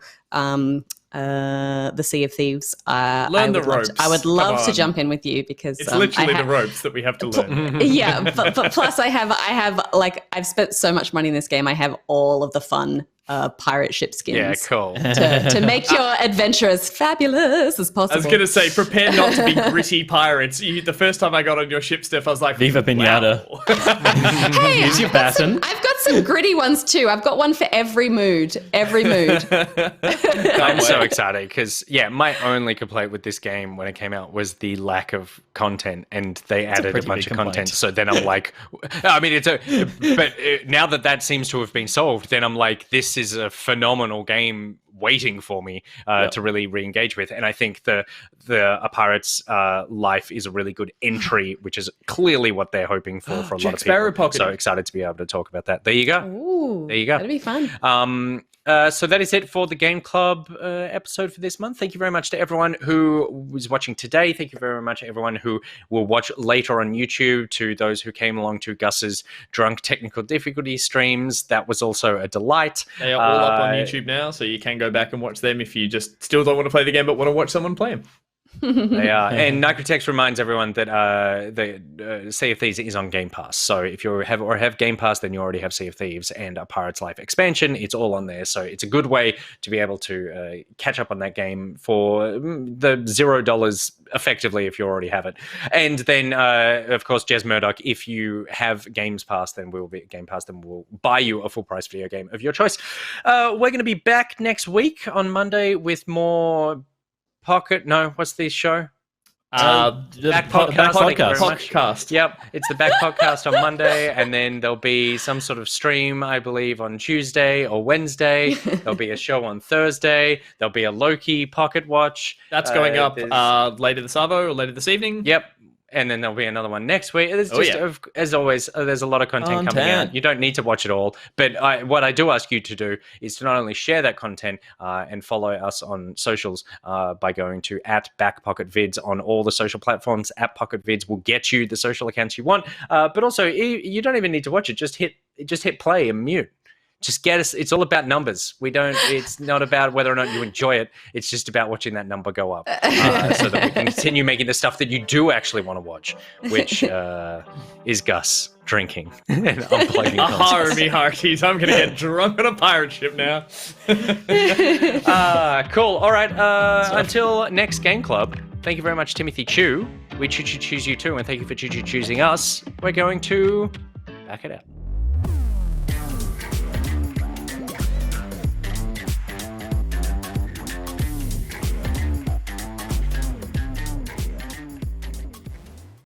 the Sea of Thieves. Learn the ropes. I would love Come to on. jump in with you because It's literally the ropes that we have to learn. Yeah, but plus I have like I've spent so much money in this game. I have all of the fun pirate ship skins. Yeah, cool. To make your adventure as fabulous as possible. I was going to say, prepare not to be gritty pirates. The first time I got on your ship, Steph, I was like, Viva Pinata. Wow. Hey, Use your baton. I've got some gritty ones too. I've got one for every mood. Every mood. I'm so excited because, my only complaint with this game when it came out was the lack of content, and they added a bunch of content. So then I'm like, I mean, but now that seems to have been solved, then I'm like, this is a phenomenal game waiting for me to really re-engage with. And I think the A Pirate's Life is a really good entry, which is clearly what they're hoping for a lot of people. Sparrow Pocket. So excited to be able to talk about that. There you go. Ooh, there you go. That'd be fun. So that is it for the Game Club episode for this month. Thank you very much to everyone who was watching today. Thank you very much to everyone who will watch later on YouTube, to those who came along to Gus's drunk technical difficulty streams. That was also a delight. They are all up on YouTube now, so you can go back and watch them if you just still don't want to play the game but want to watch someone play them. They are. And Nicotex reminds everyone that the Sea of Thieves is on Game Pass. So if you have Game Pass, then you already have Sea of Thieves and A Pirate's Life expansion. It's all on there. So it's a good way to be able to catch up on that game for the $0 effectively if you already have it. And then, of course, Jez Murdoch, if you have Game Pass, then we'll buy you a full price video game of your choice. We're going to be back next week on Monday with more what's the show? Back Podcast. Thank you very much. Podcast. Yep, it's the Back Podcast on Monday, and then there'll be some sort of stream, I believe, on Tuesday or Wednesday. There'll be a show on Thursday. There'll be a Loki Pocket Watch. That's going up later this Arvo or later this evening. Yep. And then there'll be another one next week. There's as always, there's a lot of content coming out. You don't need to watch it all. But what I do ask you to do is to not only share that content and follow us on socials by going to @BackPocketVids on all the social platforms. @PocketVids will get you the social accounts you want. But also, you don't even need to watch it. Just hit play and mute. Just get us. It's all about numbers. It's not about whether or not you enjoy it. It's just about watching that number go up, so that we can continue making the stuff that you do actually want to watch, which is Gus drinking and unplugging. Me hearties. I'm gonna get drunk on a pirate ship now. Cool. All right. Until next Game Club. Thank you very much, Timothy Chu. We choose you too, and thank you for choosing us. We're going to back it out.